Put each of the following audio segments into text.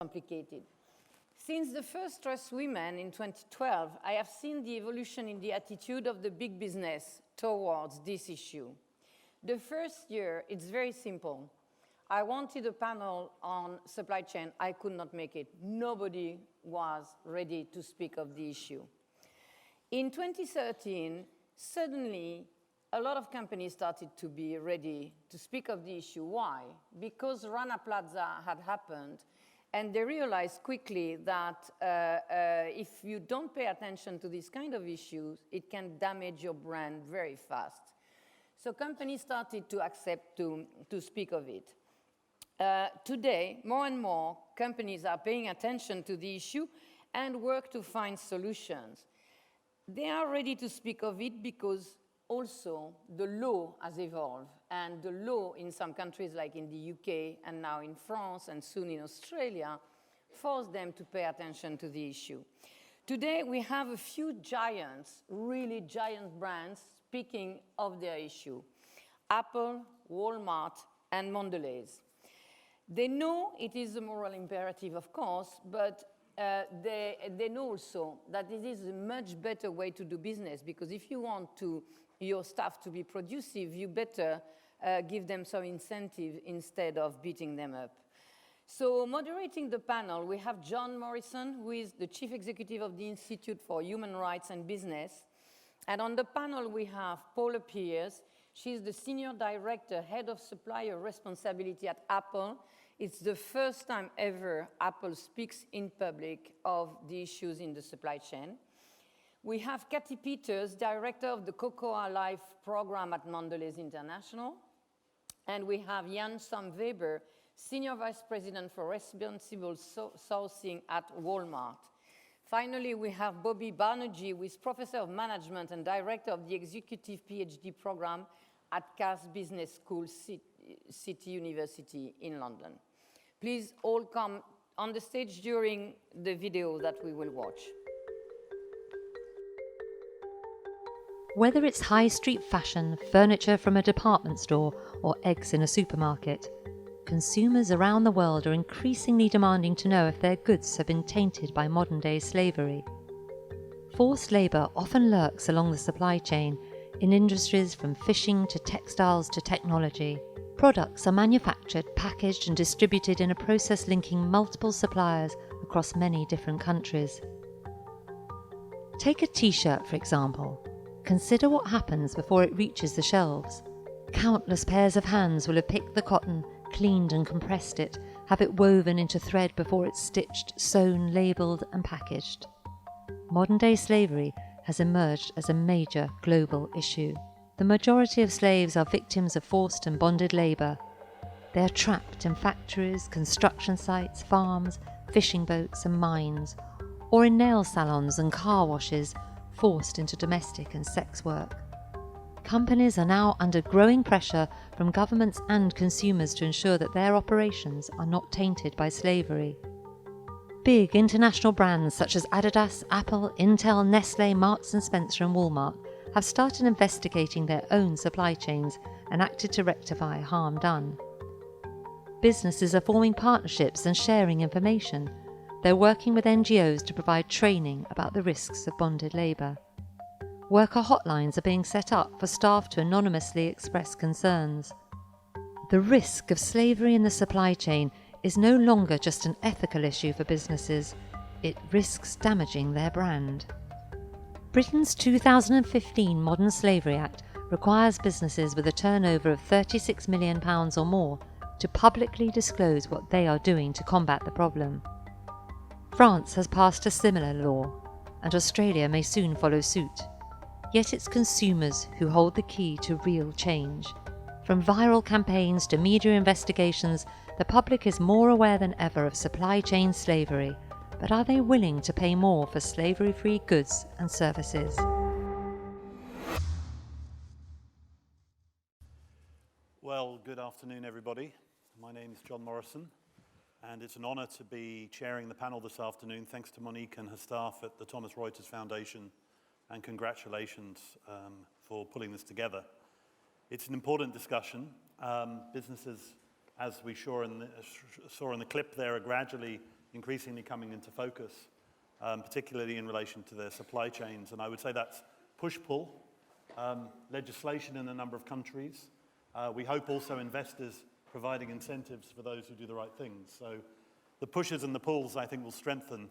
complicated. Since the first Trust Women in 2012, I have seen the evolution in the attitude of the big business towards this issue. The first year, it's very simple. I wanted a panel on supply chain. I could not make it. Nobody was ready to speak of the issue. In 2013, suddenly, a lot of companies started to be ready to speak of the issue. Why? Because Rana Plaza had happened, and they realized quickly that if you don't pay attention to these kind of issues, it can damage your brand very fast. So companies started to accept to speak of it. Today, more and more companies are paying attention to the issue and work to find solutions. They are ready to speak of it because also the law has evolved, and the law in some countries like in the UK and now in France and soon in Australia force them to pay attention to the issue. Today we have a few giants, really giant brands speaking of their issue. Apple, Walmart and Mondelez. They know it is a moral imperative, of course, but they know also that this is a much better way to do business, because if you want your staff to be producive, you better give them some incentive instead of beating them up. So moderating the panel, we have John Morrison, who is the Chief Executive of the Institute for Human Rights and Business. And on the panel, we have Paula Pierce. She's the Senior Director, Head of Supplier Responsibility at Apple. It's the first time ever Apple speaks in public of the issues in the supply chain. We have Kathy Peters, Director of the Cocoa Life program at Mondelez International. And we have Jan Sam-Weber, Senior Vice President for Responsible Sourcing at Walmart. Finally, we have Bobby Banerjee, who is Professor of Management and Director of the Executive PhD program at Cass Business School, City University in London. Please all come on the stage during the video that we will watch. Whether it's high street fashion, furniture from a department store, or eggs in a supermarket, consumers around the world are increasingly demanding to know if their goods have been tainted by modern-day slavery. Forced labour often lurks along the supply chain in industries from fishing to textiles to technology. Products are manufactured, packaged and distributed in a process linking multiple suppliers across many different countries. Take a t-shirt, for example. Consider what happens before it reaches the shelves. Countless pairs of hands will have picked the cotton, cleaned and compressed it, have it woven into thread before it's stitched, sewn, labelled and packaged. Modern-day slavery has emerged as a major global issue. The majority of slaves are victims of forced and bonded labour. They are trapped in factories, construction sites, farms, fishing boats and mines, or in nail salons and car washes, forced into domestic and sex work. Companies are now under growing pressure from governments and consumers to ensure that their operations are not tainted by slavery. Big international brands such as Adidas, Apple, Intel, Nestle, Marks & Spencer and Walmart have started investigating their own supply chains and acted to rectify harm done. Businesses are forming partnerships and sharing information. They're working with NGOs to provide training about the risks of bonded labour. Worker hotlines are being set up for staff to anonymously express concerns. The risk of slavery in the supply chain is no longer just an ethical issue for businesses, it risks damaging their brand. Britain's 2015 Modern Slavery Act requires businesses with a turnover of £36 million or more to publicly disclose what they are doing to combat the problem. France has passed a similar law, and Australia may soon follow suit. Yet it's consumers who hold the key to real change. From viral campaigns to media investigations, the public is more aware than ever of supply chain slavery. But are they willing to pay more for slavery-free goods and services? Well, good afternoon, everybody. My name is John Morrison, and it's an honour to be chairing the panel this afternoon. Thanks to Monique and her staff at the Thomas Reuters Foundation, and congratulations for pulling this together. It's an important discussion. Businesses as we saw in the clip there, are gradually increasingly coming into focus, particularly in relation to their supply chains. And I would say that's push-pull, legislation in a number of countries. We hope also investors providing incentives for those who do the right things. So the pushes and the pulls, I think, will strengthen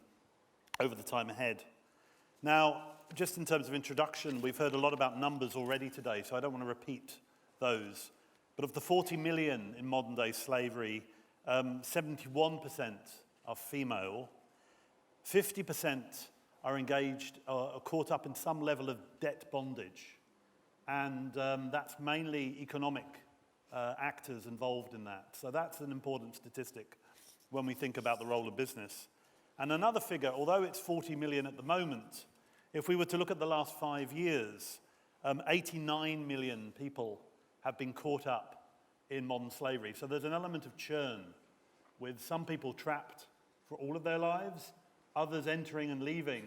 over the time ahead. Now, just in terms of introduction, we've heard a lot about numbers already today, so I don't want to repeat those. But of the 40 million in modern-day slavery, 71% are female, 50% are engaged or caught up in some level of debt bondage. And that's mainly economic actors involved in that. So that's an important statistic when we think about the role of business. And another figure, although it's 40 million at the moment, if we were to look at the last 5 years, 89 million people have been caught up in modern slavery. So there's an element of churn, with some people trapped for all of their lives, others entering and leaving.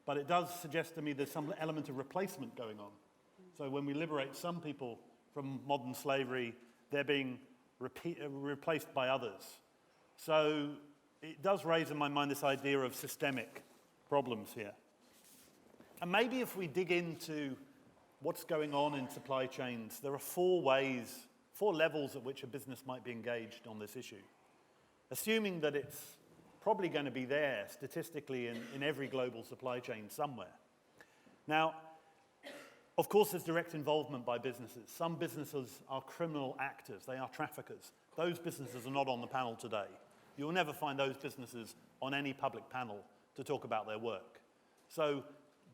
But it does suggest to me there's some element of replacement going on. So when we liberate some people from modern slavery, they're being replaced by others. So it does raise in my mind this idea of systemic problems here. And maybe if we dig into what's going on in supply chains, there are four levels at which a business might be engaged on this issue. Assuming that it's probably going to be there statistically in every global supply chain somewhere. Now, of course, there's direct involvement by businesses. Some businesses are criminal actors. They are traffickers. Those businesses are not on the panel today. You'll never find those businesses on any public panel to talk about their work.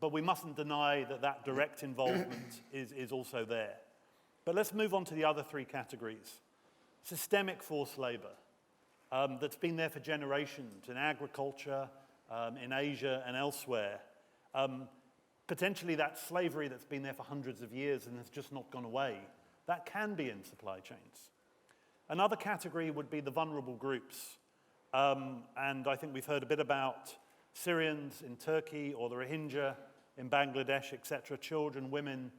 But we mustn't deny that that direct involvement is also there. But let's move on to the other three categories. Systemic forced labor that's been there for generations in agriculture, in Asia and elsewhere. Potentially that's slavery that's been there for hundreds of years and has just not gone away. That can be in supply chains. Another category would be the vulnerable groups. And I think we've heard a bit about Syrians in Turkey or the Rohingya in Bangladesh, etc., children, women.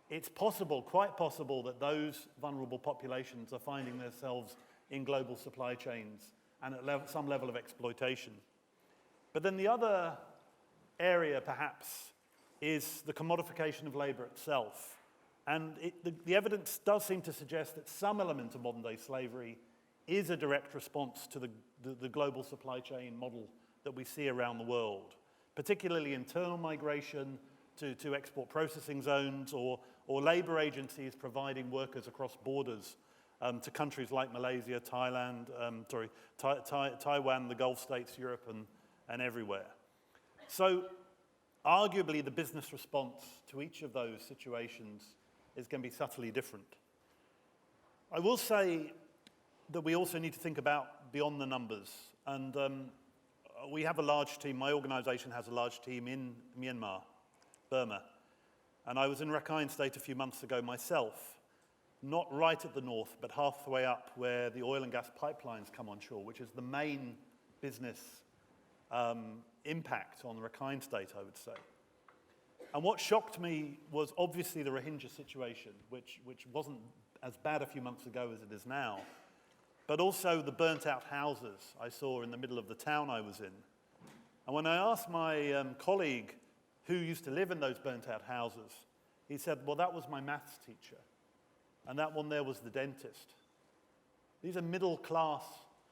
It's possible, quite possible, that those vulnerable populations are finding themselves in global supply chains and at some level of exploitation. But then the other area, perhaps, is the commodification of labor itself. And the evidence does seem to suggest that some element of modern-day slavery is a direct response to the global supply chain model that we see around the world, particularly internal migration to export processing zones or labor agencies providing workers across borders to countries like Malaysia, Taiwan, the Gulf states, Europe, and everywhere. So arguably, the business response to each of those situations is going to be subtly different. I will say that we also need to think about beyond the numbers. And we have a large team, my organization has a large team in Myanmar, Burma. And I was in Rakhine State a few months ago myself, not right at the north, but halfway up where the oil and gas pipelines come on shore, which is the main business impact on Rakhine State, I would say. And what shocked me was obviously the Rohingya situation, which wasn't as bad a few months ago as it is now, but also the burnt-out houses I saw in the middle of the town I was in. And when I asked my colleague who used to live in those burnt-out houses, he said, well, that was my maths teacher, and that one there was the dentist. These are middle-class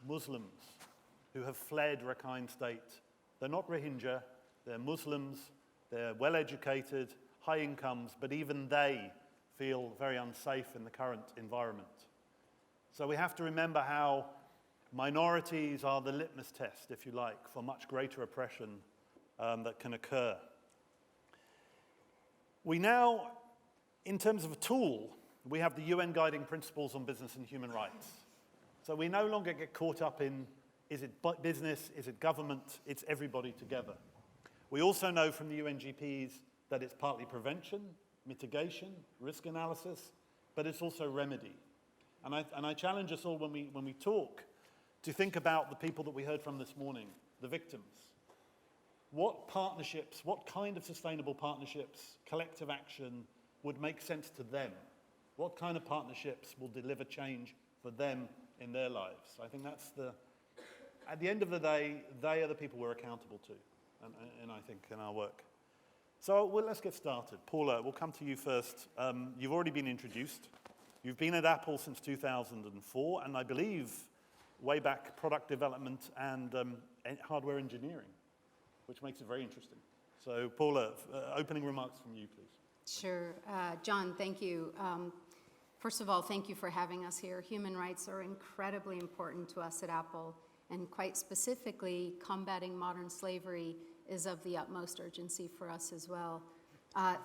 Muslims who have fled Rakhine State. They're not Rohingya, they're Muslims, they're well-educated, high incomes, but even they feel very unsafe in the current environment. So we have to remember how minorities are the litmus test, if you like, for much greater oppression that can occur. We now, in terms of a tool, we have the UN Guiding Principles on Business and Human Rights. So we no longer get caught up in, is it business, is it government, it's everybody together. We also know from the UNGPs that it's partly prevention, mitigation, risk analysis, but it's also remedy. And I challenge us all when we talk to think about the people that we heard from this morning, the victims. What partnerships, what kind of sustainable partnerships, collective action would make sense to them? What kind of partnerships will deliver change for them in their lives. I think that's at the end of the day, they are the people we're accountable to, and I think in our work. So let's get started. Paula, we'll come to you first. You've already been introduced. You've been at Apple since 2004, and I believe way back product development and hardware engineering, which makes it very interesting. So Paula, opening remarks from you, please. Sure. John, thank you. First of all, thank you for having us here. Human rights are incredibly important to us at Apple, and quite specifically, combating modern slavery is of the utmost urgency for us as well.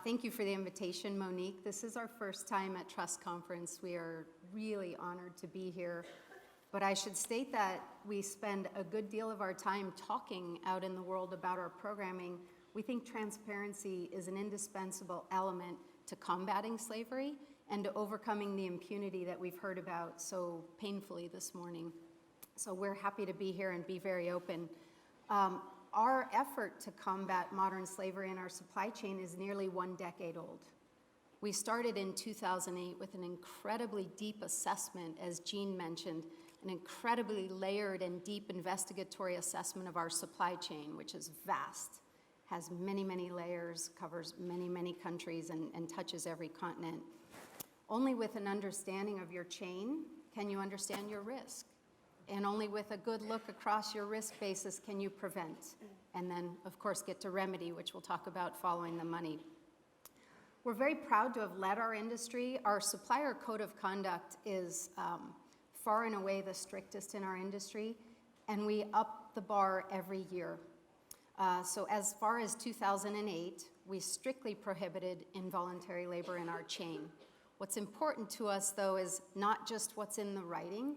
Thank you for the invitation, Monique. This is our first time at Trust Conference. We are really honored to be here. But I should state that we spend a good deal of our time talking out in the world about our programming. We think transparency is an indispensable element to combating slavery and to overcoming the impunity that we've heard about so painfully this morning. So we're happy to be here and be very open. Our effort to combat modern slavery in our supply chain is nearly 1 decade old. We started in 2008 with an incredibly deep assessment, as Jean mentioned, an incredibly layered and deep investigatory assessment of our supply chain, which is vast, has many, many layers, covers many, many countries, and touches every continent. Only with an understanding of your chain can you understand your risk. And only with a good look across your risk basis can you prevent. And then, of course, get to remedy, which we'll talk about following the money. We're very proud to have led our industry. Our supplier code of conduct is far and away the strictest in our industry, and we up the bar every year. So as far as 2008, we strictly prohibited involuntary labor in our chain. What's important to us, though, is not just what's in the writing,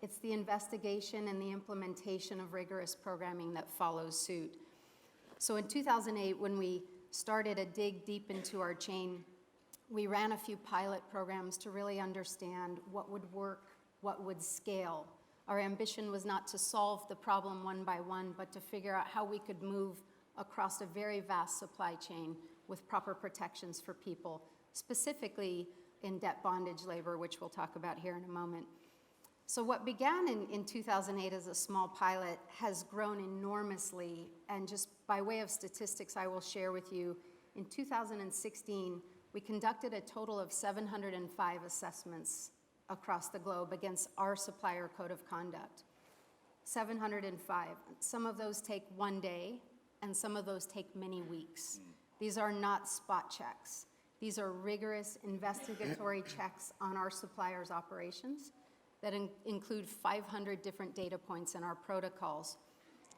it's the investigation and the implementation of rigorous programming that follows suit. So in 2008, when we started a dig deep into our chain, we ran a few pilot programs to really understand what would work, what would scale. Our ambition was not to solve the problem one by one, but to figure out how we could move across a very vast supply chain with proper protections for people, specifically in debt bondage labor, which we'll talk about here in a moment. So what began in 2008 as a small pilot has grown enormously, and just by way of statistics I will share with you, in 2016, we conducted a total of 705 assessments across the globe against our supplier code of conduct. 705. Some of those take 1 day, and some of those take many weeks. These are not spot checks. These are rigorous investigatory checks on our suppliers' operations that include 500 different data points in our protocols.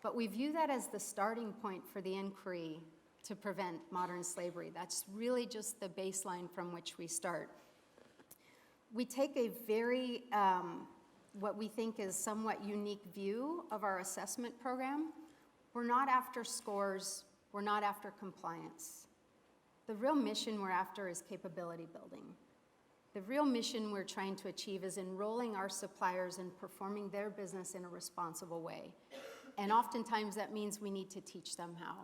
But we view that as the starting point for the inquiry to prevent modern slavery. That's really just the baseline from which we start. We take a very, what we think is somewhat unique view of our assessment program. We're not after scores, we're not after compliance. The real mission we're after is capability building. The real mission we're trying to achieve is enrolling our suppliers in performing their business in a responsible way. And oftentimes that means we need to teach them how.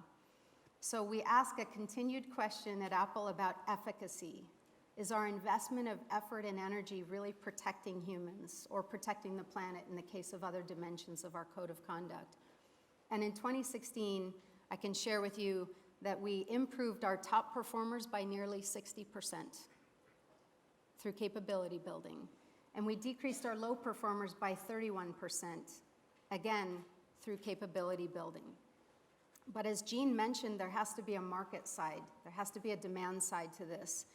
So we ask a continued question at Apple about efficacy. Is our investment of effort and energy really protecting humans or protecting the planet in the case of other dimensions of our code of conduct? And in 2016, I can share with you that we improved our top performers by nearly 60% through capability building. And we decreased our low performers by 31%, again, through capability building. But as Jean mentioned, there has to be a market side. There has to be a demand side to this.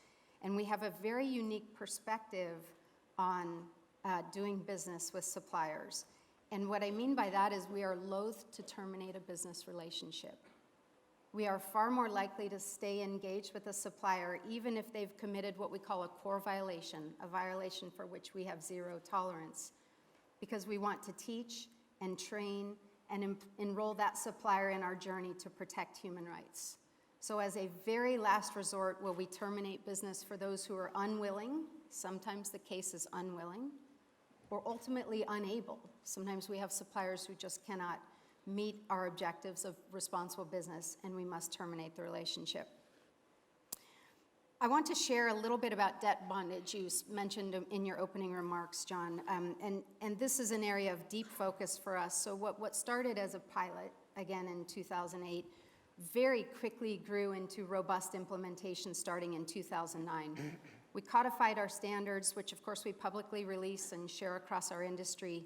And we have a very unique perspective on doing business with suppliers. And what I mean by that is we are loath to terminate a business relationship. We are far more likely to stay engaged with a supplier even if they've committed what we call a core violation, a violation for which we have zero tolerance, because we want to teach and train and enroll that supplier in our journey to protect human rights. So as a very last resort, will we terminate business for those who are unwilling? Sometimes the case is unwilling, or ultimately unable. Sometimes we have suppliers who just cannot meet our objectives of responsible business, and we must terminate the relationship. I want to share a little bit about debt bondage you mentioned in your opening remarks, John. And this is an area of deep focus for us. So what started as a pilot, again in 2008, very quickly grew into robust implementation starting in 2009. We codified our standards, which of course we publicly release and share across our industry,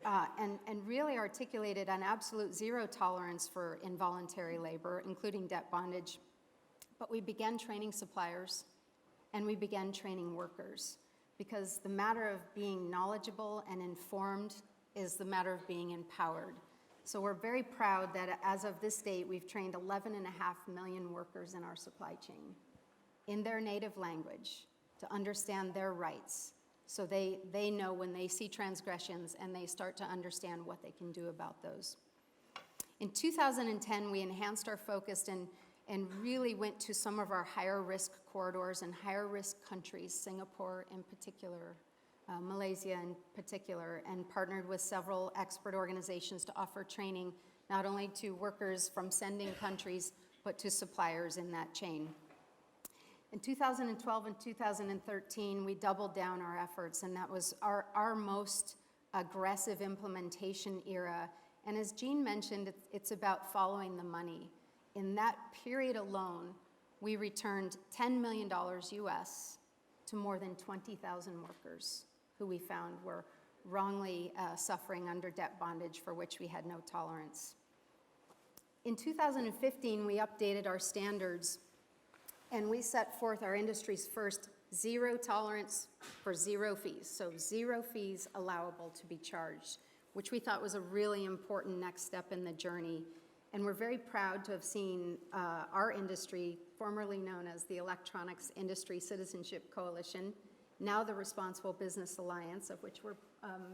and really articulated an absolute zero tolerance for involuntary labor, including debt bondage. But we began training suppliers and we began training workers, because the matter of being knowledgeable and informed is the matter of being empowered. So we're very proud that as of this date, we've trained 11.5 million workers in our supply chain in their native language to understand their rights, so they know when they see transgressions and they start to understand what they can do about those. In 2010, we enhanced our focus and really went to some of our higher risk corridors and higher risk countries, Singapore in particular, Malaysia in particular, and partnered with several expert organizations to offer training not only to workers from sending countries, but to suppliers in that chain. In 2012 and 2013, we doubled down our efforts, and that was our most aggressive implementation era. And as Jean mentioned, it's about following the money. In that period alone, we returned $10 million US to more than 20,000 workers who we found were wrongly suffering under debt bondage, for which we had no tolerance. In 2015, we updated our standards, and we set forth our industry's first zero tolerance for zero fees. So 0 fees allowable to be charged, which we thought was a really important next step in the journey. And we're very proud to have seen our industry, formerly known as the Electronics Industry Citizenship Coalition, now the Responsible Business Alliance, of which we're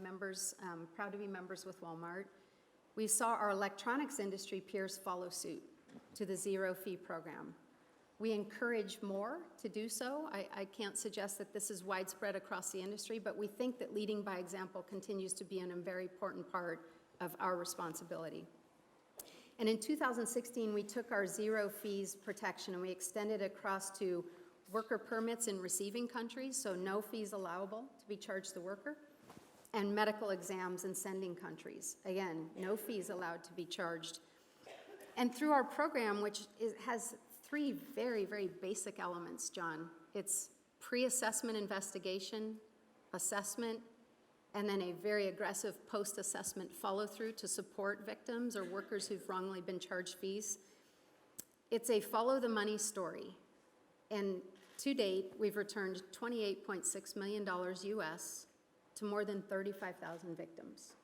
members, proud to be members with Walmart. We saw our electronics industry peers follow suit to the zero fee program. We encourage more to do so. I can't suggest that this is widespread across the industry, but we think that leading by example continues to be a very important part of our responsibility. And in 2016, we took our zero fees protection and we extended it across to worker permits in receiving countries, so no fees allowable to be charged the worker, and medical exams in sending countries. Again, no fees allowed to be charged. And through our program, which has 3 very, very basic elements, John. It's pre-assessment investigation, assessment, and then a very aggressive post-assessment follow-through to support victims or workers who've wrongly been charged fees. It's a follow-the-money story. And to date, we've returned $28.6 million US to more than 35,000 victims,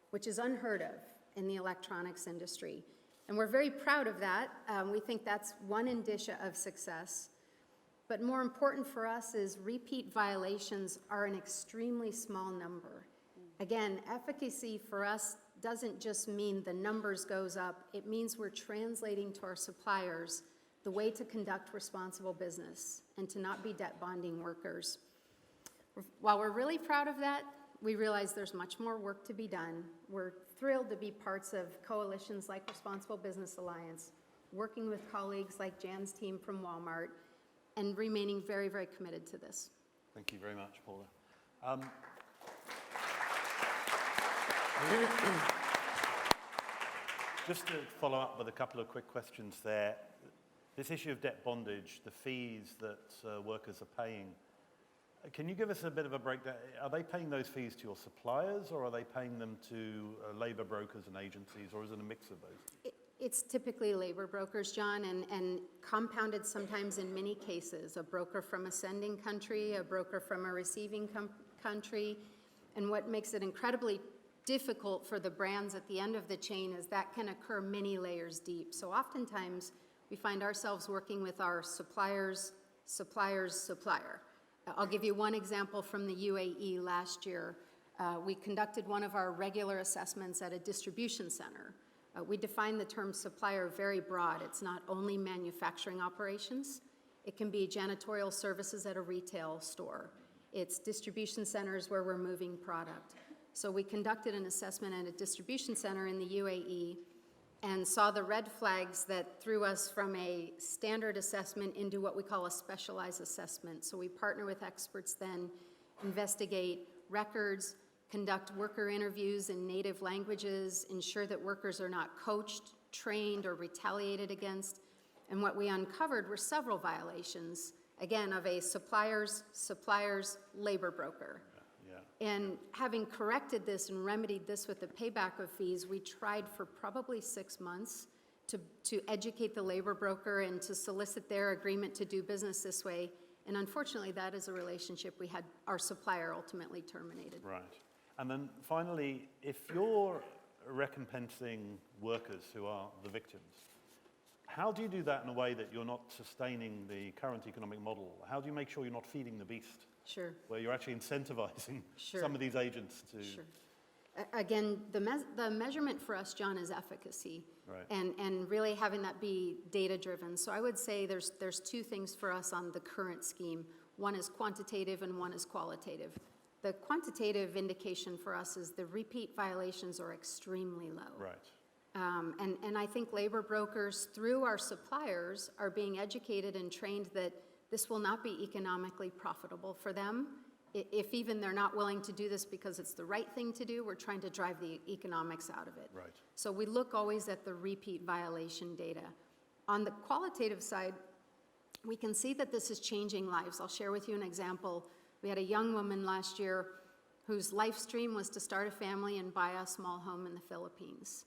which is unheard of in the electronics industry. And we're very proud of that. We think that's one indicia of success. But more important for us is repeat violations are an extremely small number. Again, efficacy for us doesn't just mean the numbers goes up. It means we're translating to our suppliers the way to conduct responsible business and to not be debt bonding workers. While we're really proud of that, we realize there's much more work to be done. We're thrilled to be parts of coalitions like Responsible Business Alliance, working with colleagues like Jan's team from Walmart, and remaining very, very committed to this. Thank you very much, Paula. Just to follow up with a couple of quick questions there. This issue of debt bondage, the fees that workers are paying, can you give us a bit of a breakdown? Are they paying those fees to your suppliers, or are they paying them to labor brokers and agencies, or is it a mix of both? It's typically labor brokers, John, and compounded sometimes in many cases, a broker from a sending country, a broker from a receiving country. And what makes it incredibly difficult for the brands at the end of the chain is that can occur many layers deep. So oftentimes we find ourselves working with our supplier's supplier. I'll give you one example from the UAE last year. We conducted one of our regular assessments at a distribution center. We define the term supplier very broad. It's not only manufacturing operations. It can be janitorial services at a retail store. It's distribution centers where we're moving product. So we conducted an assessment at a distribution center in the UAE, and and saw the red flags that threw us from a standard assessment into what we call a specialized assessment. So we partner with experts then, investigate records, conduct worker interviews in native languages, ensure that workers are not coached, trained, or retaliated against. And what we uncovered were several violations, again, of a supplier's labor broker. And having corrected this and remedied this with the payback of fees, we tried for probably 6 months to educate the labor broker and to solicit their agreement to do business this way. And unfortunately, that is a relationship we had our supplier ultimately terminated. Right. And then finally, if you're recompensing workers who are the victims, how do you do that in a way that you're not sustaining the current economic model? How do you make sure you're not feeding the beast? Sure. Where you're actually incentivizing Sure. some of these agents to... Sure. Again, the measurement for us, John, is efficacy. Right. And really having that be data-driven. So I would say there's two things for us on the current scheme. One is quantitative and one is qualitative. The quantitative indication for us is the repeat violations are extremely low. Right. And I think labor brokers, through our suppliers, are being educated and trained that this will not be economically profitable for them. If even they're not willing to do this because it's the right thing to do, we're trying to drive the economics out of it. Right. So we look always at the repeat violation data. On the qualitative side, we can see that this is changing lives. I'll share with you an example. We had a young woman last year whose life stream was to start a family and buy a small home in the Philippines.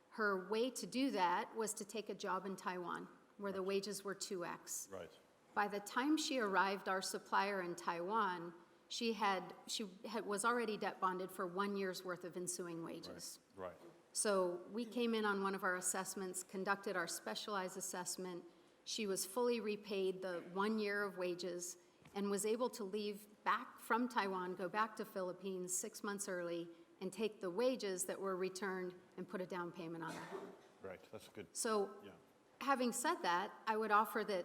Her way to do that was to take a job in Taiwan, where the wages were 2x. Right. By the time she arrived, our supplier in Taiwan, she was already debt bonded for 1 year's worth of ensuing wages. Right. So we came in on one of our assessments, conducted our specialized assessment. She was fully repaid the 1 year of wages and was able to leave back from Taiwan, go back to Philippines 6 months early and take the wages that were returned and put a down payment on her home. Right. That's good. So Yeah. having said that, I would offer that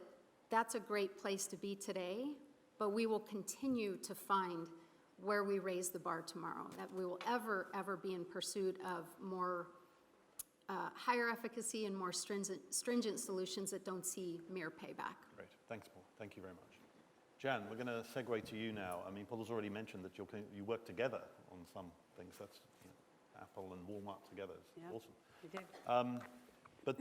that's a great place to be today, but we will continue to find where we raise the bar tomorrow, that we will ever be in pursuit of more higher efficacy and more stringent solutions that don't see mere payback. Great. Thanks, Paul. Thank you very much. Jan, we're going to segue to you now. I mean, Paul's already mentioned that you work together on some things. That's Apple and Walmart together. It's awesome. We do. But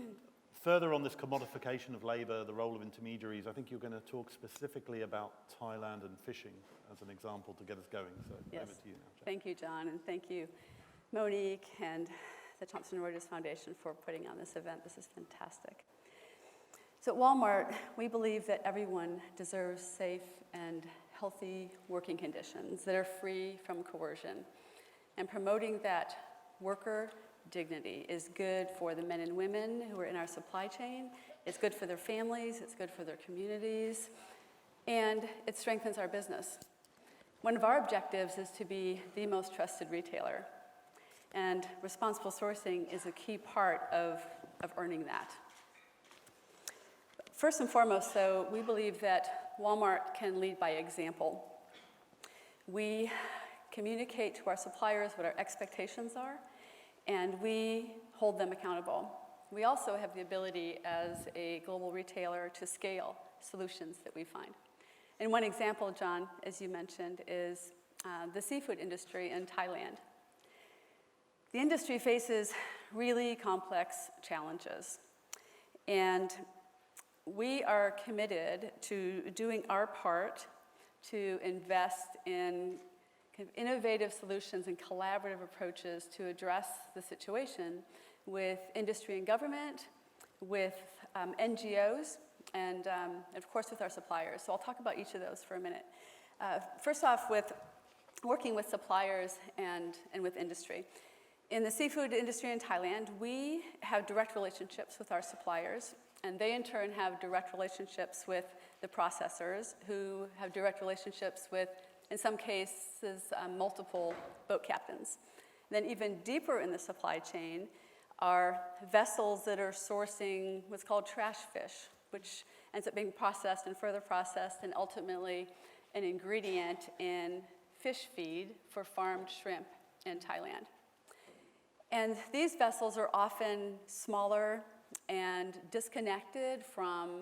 further on this commodification of labor, the role of intermediaries, I think you're going to talk specifically about Thailand and fishing as an example to get us going. So Yes. over to you now, Jan. Thank you, John, and thank you, Monique and the Thomson Reuters Foundation for putting on this event. This is fantastic. So at Walmart, we believe that everyone deserves safe and healthy working conditions that are free from coercion. And promoting that worker dignity is good for the men and women who are in our supply chain. It's good for their families, it's good for their communities, and it strengthens our business. One of our objectives is to be the most trusted retailer, and responsible sourcing is a key part of earning that. First and foremost, though, we believe that Walmart can lead by example. We communicate to our suppliers what our expectations are, and we hold them accountable. We also have the ability as a global retailer to scale solutions that we find. And one example, John, as you mentioned, is the seafood industry in Thailand. The industry faces really complex challenges, and we are committed to doing our part to invest in kind of innovative solutions and collaborative approaches to address the situation with industry and government, with NGOs, and of course with our suppliers. So I'll talk about each of those for a minute. First off, with working with suppliers and with industry. In the seafood industry in Thailand, we have direct relationships with our suppliers, and they in turn have direct relationships with the processors, who have direct relationships with, in some cases, multiple boat captains. Then even deeper in the supply chain are vessels that are sourcing what's called trash fish, which ends up being processed and further processed and ultimately an ingredient in fish feed for farmed shrimp in Thailand. And these vessels are often smaller and disconnected from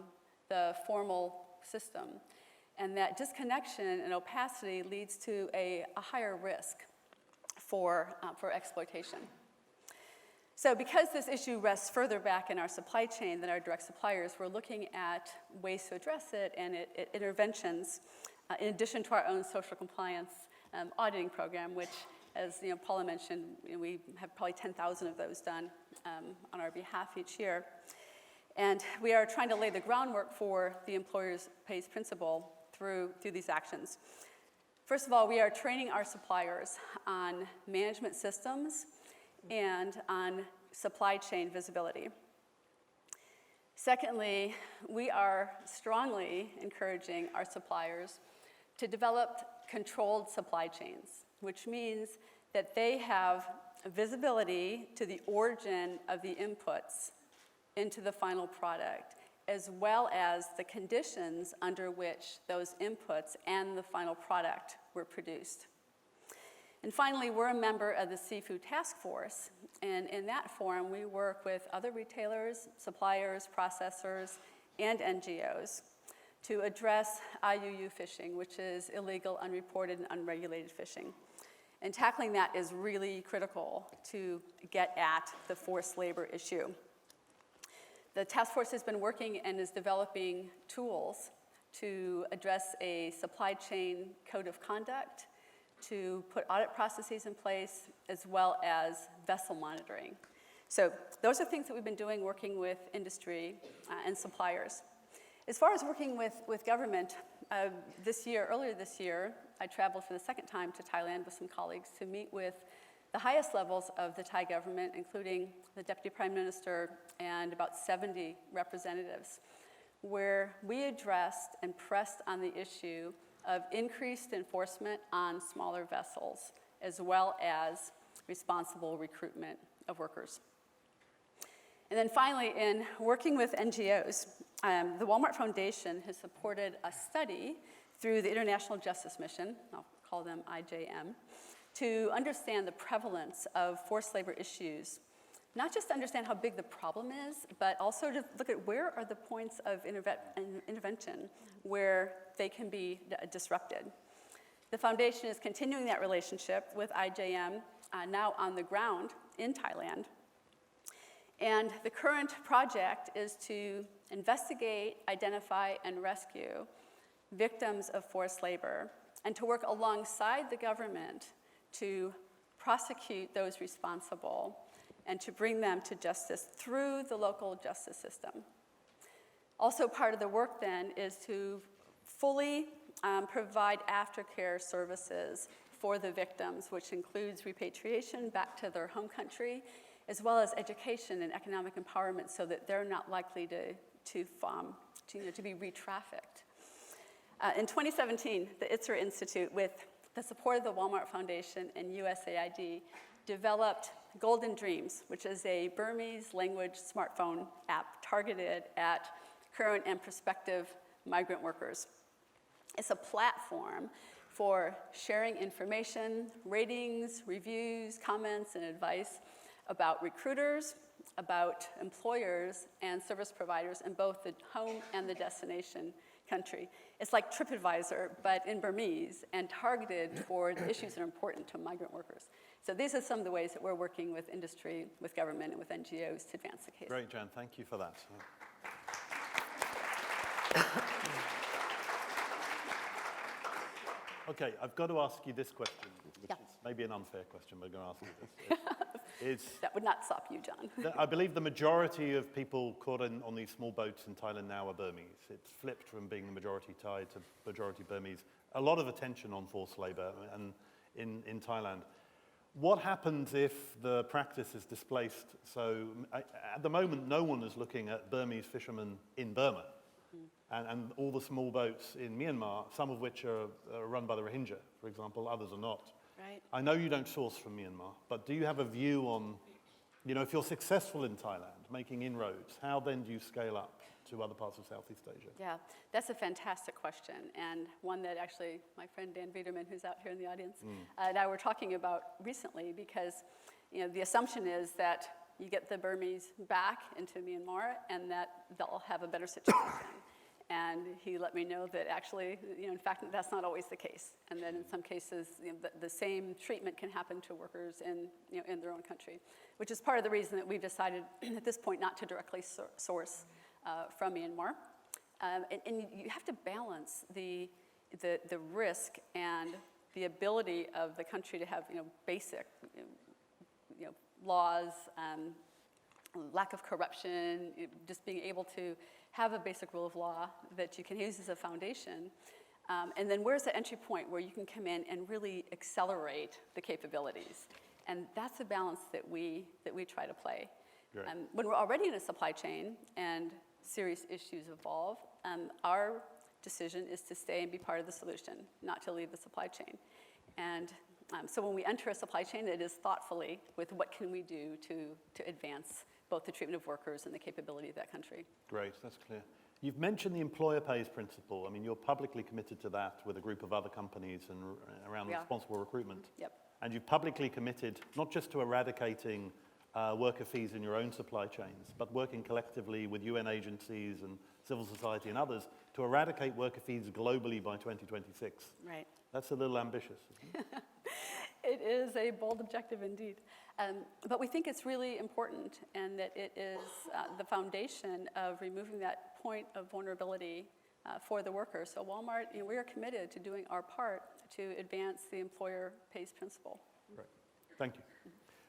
the formal system. And that disconnection and opacity leads to a higher risk for exploitation. So because this issue rests further back in our supply chain than our direct suppliers, we're looking at ways to address it and interventions in addition to our own social compliance auditing program, which, as Paula mentioned, we have probably 10,000 of those done on our behalf each year. And we are trying to lay the groundwork for the employer's pays principle through these actions. First of all, we are training our suppliers on management systems and on supply chain visibility. Secondly, we are strongly encouraging our suppliers to develop controlled supply chains, which means that they have visibility to the origin of the inputs into the final product, as well as the conditions under which those inputs and the final product were produced. And finally, we're a member of the Seafood Task Force, and in that forum, we work with other retailers, suppliers, processors, and NGOs to address IUU fishing, which is illegal, unreported, and unregulated fishing. And tackling that is really critical to get at the forced labor issue. The task force has been working and is developing tools to address a supply chain code of conduct, to put audit processes in place, as well as vessel monitoring. So those are things that we've been doing, working with industry and suppliers. As far as working with government, earlier this year, I traveled for the second time to Thailand with some colleagues to meet with the highest levels of the Thai government, including the Deputy Prime Minister and about 70 representatives, where we addressed and pressed on the issue of increased enforcement on smaller vessels, as well as responsible recruitment of workers. And then finally, in working with NGOs, the Walmart Foundation has supported a study through the International Justice Mission, I'll call them IJM, to understand the prevalence of forced labor issues, not just to understand how big the problem is, but also to look at where are the points of intervention where they can be disrupted. The foundation is continuing that relationship with IJM now on the ground in Thailand. And the current project is to investigate, identify, and rescue victims of forced labor, and to work alongside the government to prosecute those responsible and to bring them to justice through the local justice system. Also part of the work then is to fully provide aftercare services for the victims, which includes repatriation back to their home country, as well as education and economic empowerment so that they're not likely to be re-trafficked. In 2017, the ITSER Institute, with the support of the Walmart Foundation and USAID, developed Golden Dreams, which is a Burmese language smartphone app targeted at current and prospective migrant workers. It's a platform for sharing information, ratings, reviews, comments, and advice about recruiters, about employers, and service providers in both the home and the destination country. It's like TripAdvisor, but in Burmese, and targeted for the issues that are important to migrant workers. So these are some of the ways that we're working with industry, with government, and with NGOs to advance the case. Great, Jan. Thank you for that. Okay, I've got to ask you this question, which is maybe an unfair question, but I'm going to ask you this. That would not stop you, John. I believe the majority of people caught on these small boats in Thailand now are Burmese. It's flipped from being the majority Thai to majority Burmese. A lot of attention on forced labor and in Thailand. What happens if the practice is displaced? So at the moment, no one is looking at Burmese fishermen in Burma. And all the small boats in Myanmar, some of which are run by the Rohingya, for example, others are not. Right. I know you don't source from Myanmar, but do you have a view on, if you're successful in Thailand, making inroads, how then do you scale up to other parts of Southeast Asia? Yeah, that's a fantastic question, and one that actually my friend Dan Biederman, who's out here in the audience, and I were talking about recently, because the assumption is that you get the Burmese back into Myanmar and that they'll have a better situation. And he let me know that actually, in fact, that's not always the case. And then in some cases, the same treatment can happen to workers in their own country, which is part of the reason that we've decided at this point not to directly source from Myanmar. And you have to balance the risk and the ability of the country to have basic laws, lack of corruption, just being able to have a basic rule of law that you can use as a foundation. And then where's the entry point where you can come in and really accelerate the capabilities? And that's a balance that we try to play. Great. When we're already in a supply chain and serious issues evolve, our decision is to stay and be part of the solution, not to leave the supply chain. And so when we enter a supply chain, it is thoughtfully with what can we do to advance both the treatment of workers and the capability of that country. Great, that's clear. You've mentioned the employer pays principle. I mean, you're publicly committed to that with a group of other companies and around responsible recruitment. Yep. And you've publicly committed not just to eradicating worker fees in your own supply chains, but working collectively with UN agencies and civil society and others to eradicate worker fees globally by 2026. Right. That's a little ambitious, isn't it? It is a bold objective indeed. But we think it's really important and that it is the foundation of removing that point of vulnerability for the workers. So Walmart, we are committed to doing our part to advance the employer pays principle. Right. Thank you.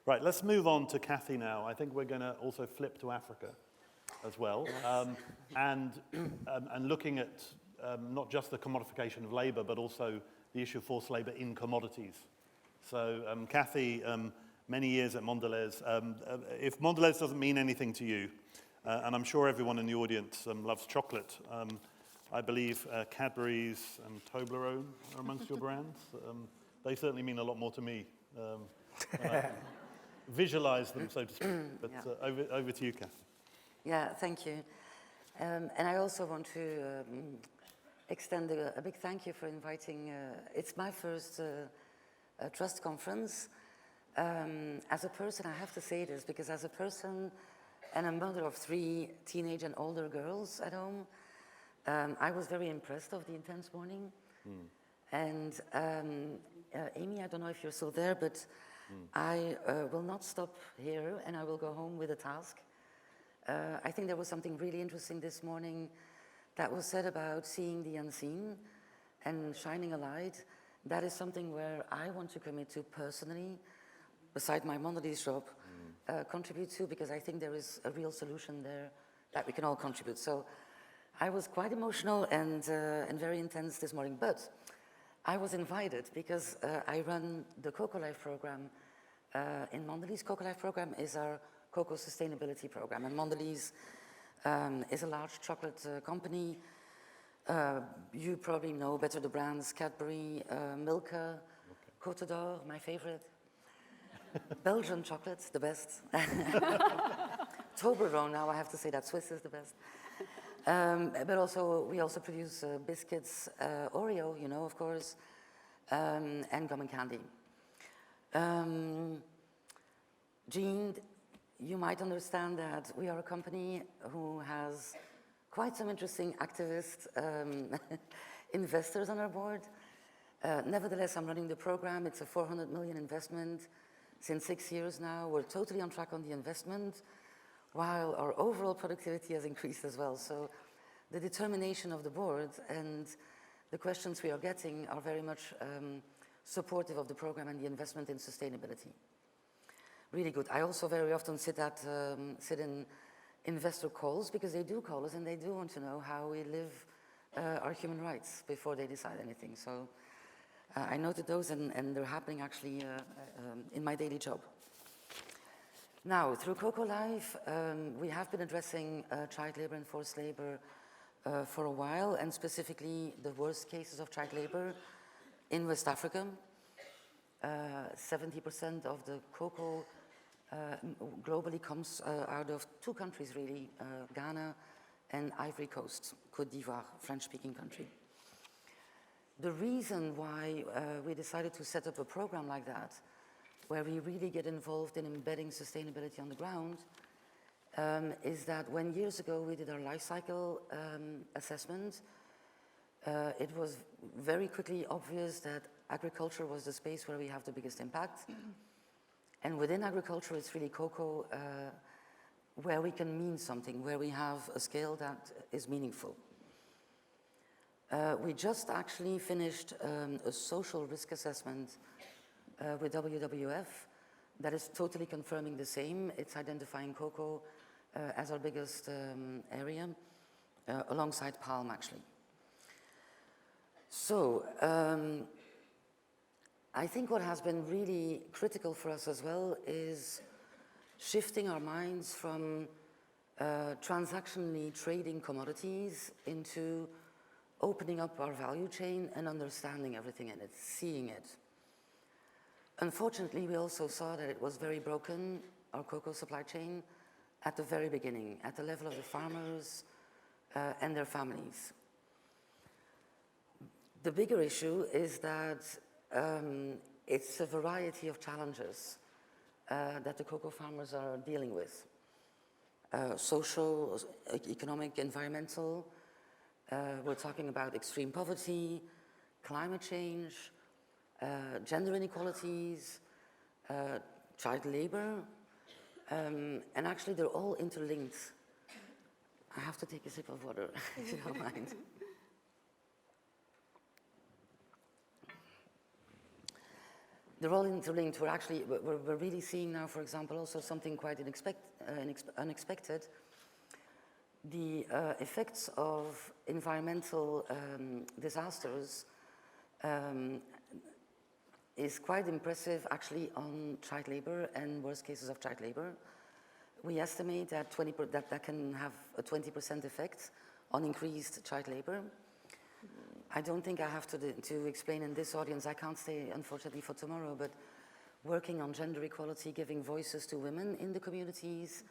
Right, let's move on to Kathy now. I think we're going to also flip to Africa as well, and looking at not just the commodification of labor, but also the issue of forced labor in commodities. So Kathy, many years at Mondelez. If Mondelez doesn't mean anything to you, and I'm sure everyone in the audience loves chocolate, I believe Cadbury's and Toblerone are amongst your brands. They certainly mean a lot more to me. Visualize them, so to speak. But over to you, Kathy. Yeah, thank you. And I also want to extend a big thank you for inviting. It's my first trust conference. As a person, I have to say this, because as a person and a mother of 3 teenage and older girls at home, I was very impressed of the intense morning. And Amy, I don't know if you're still there, but I will not stop here, and I will go home with a task. I think there was something really interesting this morning that was said about seeing the unseen and shining a light. That is something where I want to commit to personally, beside my Mondelez job, contribute to, because I think there is a real solution there that we can all contribute. So I was quite emotional and very intense this morning, but I was invited because I run the Cocoa Life program in Mondelez. Cocoa Life program is our cocoa sustainability program, and Mondelez is a large chocolate company. You probably know better the brands Cadbury, Milka, Côte d'Or, my favorite. Belgian chocolates, the best. Toblerone, now I have to say that Swiss is the best. But also, we also produce biscuits, Oreo, of course, and gum and candy. Jean, you might understand that we are a company who has quite some interesting activist investors on our board. Nevertheless, I'm running the program. It's a 400 million investment since 6 years now. We're totally on track on the investment, while our overall productivity has increased as well. So the determination of the board and the questions we are getting are very much supportive of the program and the investment in sustainability. Really good. I also very often sit in investor calls, because they do call us and they do want to know how we live our human rights before they decide anything. So I noted those, and they're happening actually in my daily job. Now, through Cocoa Life, we have been addressing child labor and forced labor for a while, and specifically the worst cases of child labor in West Africa. 70% of the cocoa globally comes out of 2 countries, really, Ghana and Ivory Coast, Côte d'Ivoire, French-speaking country. The reason why we decided to set up a program like that where we really get involved in embedding sustainability on the ground, is that when years ago we did our life cycle assessment, it was very quickly obvious that agriculture was the space where we have the biggest impact. And within agriculture, it's really cocoa where we can mean something, where we have a scale that is meaningful. We just actually finished a social risk assessment with WWF that is totally confirming the same. It's identifying cocoa as our biggest area, alongside palm, actually. So, I think what has been really critical for us as well is shifting our minds from transactionally trading commodities into opening up our value chain and understanding everything in it, seeing it. Unfortunately, we also saw that it was very broken, our cocoa supply chain, at the very beginning, at the level of the farmers and their families. The bigger issue is that it's a variety of challenges that the cocoa farmers are dealing with. Social, economic, environmental. We're talking about extreme poverty, climate change, gender inequalities, child labor, and actually they're all interlinked. I have to take a sip of water, if you don't mind. They're all interlinked. We're really seeing now, for example, also something quite unexpected. The effects of environmental disasters is quite impressive, actually, on child labor and worst cases of child labor. We estimate that that can have a 20% effect on increased child labor. I don't think I have to explain in this audience. I can't stay, unfortunately, for tomorrow, but working on gender equality, giving voices to women in the communities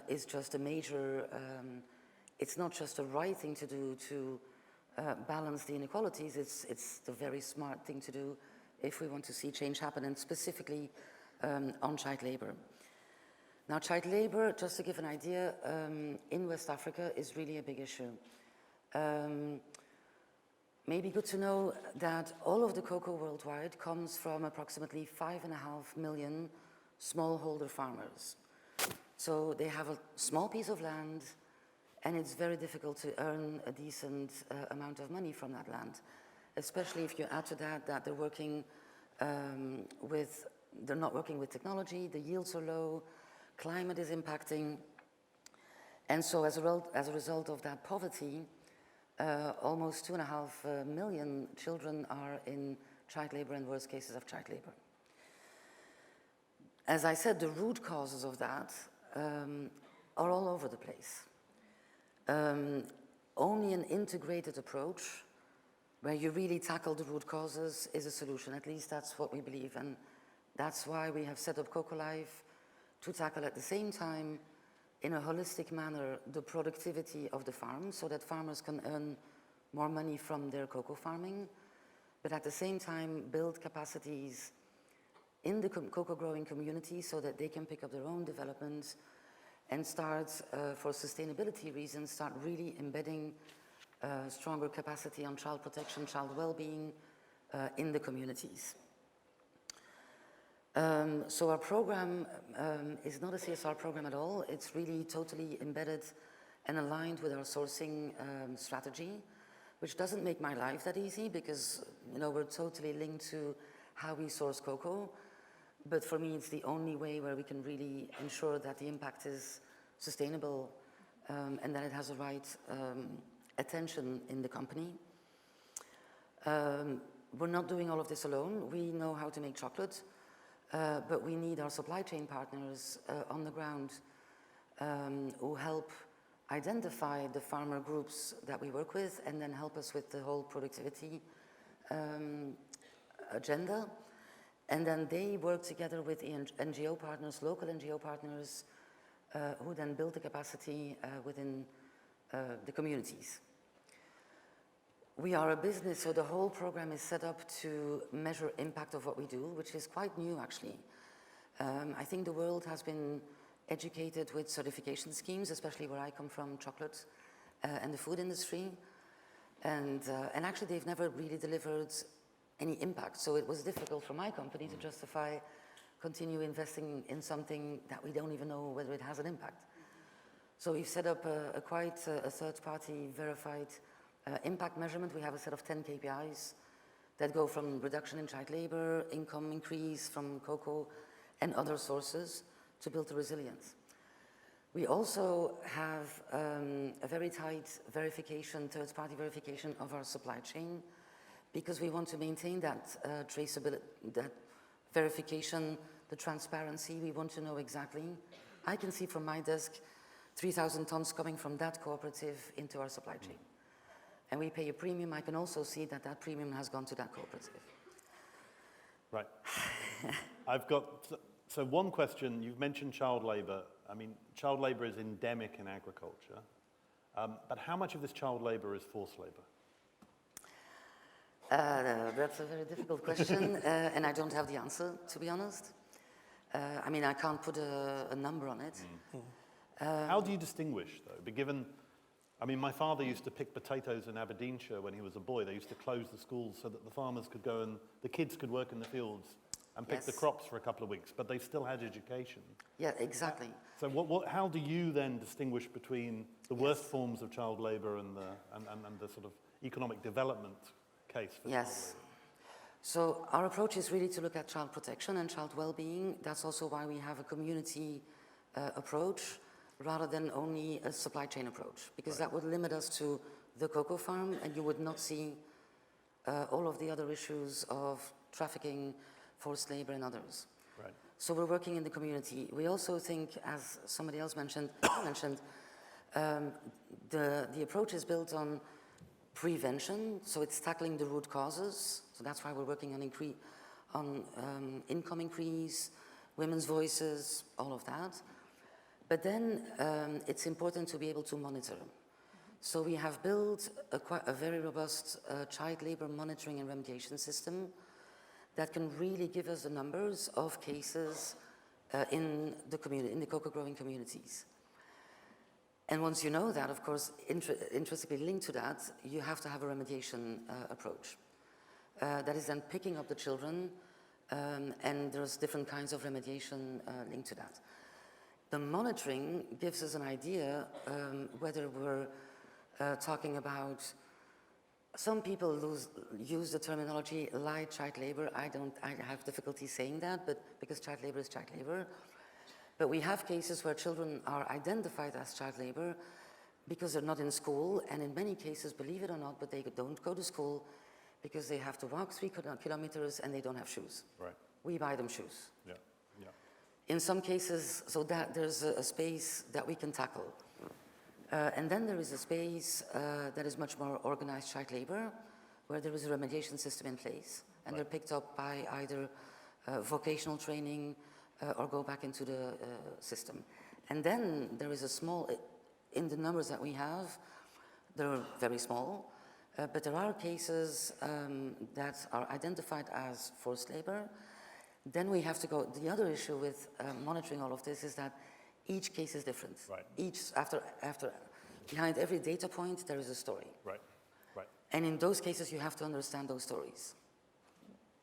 is just a major, it's not just the right thing to do to balance the inequalities, it's the very smart thing to do if we want to see change happen, and specifically on child labor. Now, child labor, just to give an idea, in West Africa is really a big issue. Maybe good to know that all of the cocoa worldwide comes from approximately 5.5 million smallholder farmers. So they have a small piece of land, and it's very difficult to earn a decent amount of money from that land, especially if you add to that that they're working they're not working with technology, the yields are low, climate is impacting, and so as a result of that poverty, almost 2.5 million children are in child labor and worst cases of child labor. As I said, the root causes of that are all over the place. Only an integrated approach where you really tackle the root causes is a solution. At least that's what we believe, and that's why we have set up Cocoa Life to tackle at the same time, in a holistic manner, the productivity of the farm so that farmers can earn more money from their cocoa farming, but at the same time build capacities in the cocoa growing community so that they can pick up their own development and start, for sustainability reasons, start really embedding stronger capacity on child protection, child well-being in the communities. So our program is not a CSR program at all. It's really totally embedded and aligned with our sourcing strategy, which doesn't make my life that easy because, you know, we're totally linked to how we source cocoa. But for me, it's the only way where we can really ensure that the impact is sustainable and that it has the right attention in the company. We're not doing all of this alone. We know how to make chocolate. But we need our supply chain partners on the ground who help identify the farmer groups that we work with and then help us with the whole productivity agenda. And then they work together with NGO partners, local NGO partners, who then build the capacity within the communities. We are a business, so the whole program is set up to measure impact of what we do, which is quite new actually. I think the world has been educated with certification schemes, especially where I come from, chocolate and the food industry. And actually they've never really delivered any impact. So it was difficult for my company to justify continue investing in something that we don't even know whether it has an impact. So we've set up a third-party verified impact measurement. We have a set of 10 KPIs that go from reduction in child labor, income increase from cocoa, and other sources to build the resilience. We also have a very tight verification, third-party verification of our supply chain, because we want to maintain that traceability, that verification, the transparency. We want to know exactly. I can see from my desk 3,000 tons coming from that cooperative into our supply chain. And we pay a premium. I can also see that that premium has gone to that cooperative. Right. I've got, so one question, you've mentioned child labor. I mean, child labor is endemic in agriculture, but how much of this child labor is forced labor? That's a very difficult question, and I don't have the answer, to be honest. I mean, I can't put a number on it. How do you distinguish, though? But given, I mean, my father used to pick potatoes in Aberdeenshire when he was a boy. They used to close the schools so that the farmers could go and the kids could work in the fields and pick the crops for a couple of weeks, but they still had education. Yeah, exactly. So how do you then distinguish between the worst forms of child labor and the sort of economic development case for child labor? So our approach is really to look at child protection and child well-being. That's also why we have a community approach rather than only a supply chain approach, because that would limit us to the cocoa farm and you would not see all of the other issues of trafficking, forced labor and others. Right. So we're working in the community. We also think, as somebody else mentioned, the approach is built on prevention, so it's tackling the root causes. So that's why we're working on income increase, women's voices, all of that. But then it's important to be able to monitor. So we have built a very robust child labor monitoring and remediation system that can really give us the numbers of cases in the community, in the cocoa growing communities. And once you know that, of course, intrinsically linked to that, you have to have a remediation approach. That is then picking up the children, and there's different kinds of remediation linked to that. The monitoring gives us an idea whether we're talking about, some people use the terminology light child labor. I have difficulty saying that, but because child labor is child labor. But we have cases where children are identified as child labor because they're not in school, and in many cases, believe it or not, but they don't go to school because they have to walk 3 kilometers and they don't have shoes. Right. We buy them shoes. Yeah. Yeah. In some cases, so that there's a space that we can tackle. And then there is a space that is much more organized child labor, where there is a remediation system in place, and they're picked up by either vocational training or go back into the system. And then there is a small, in the numbers that we have, they're very small, but there are cases that are identified as forced labor. Then we have to go, the other issue with monitoring all of this is that each case is different. Right. Behind every data point, there is a story. Right. Right. And in those cases, you have to understand those stories.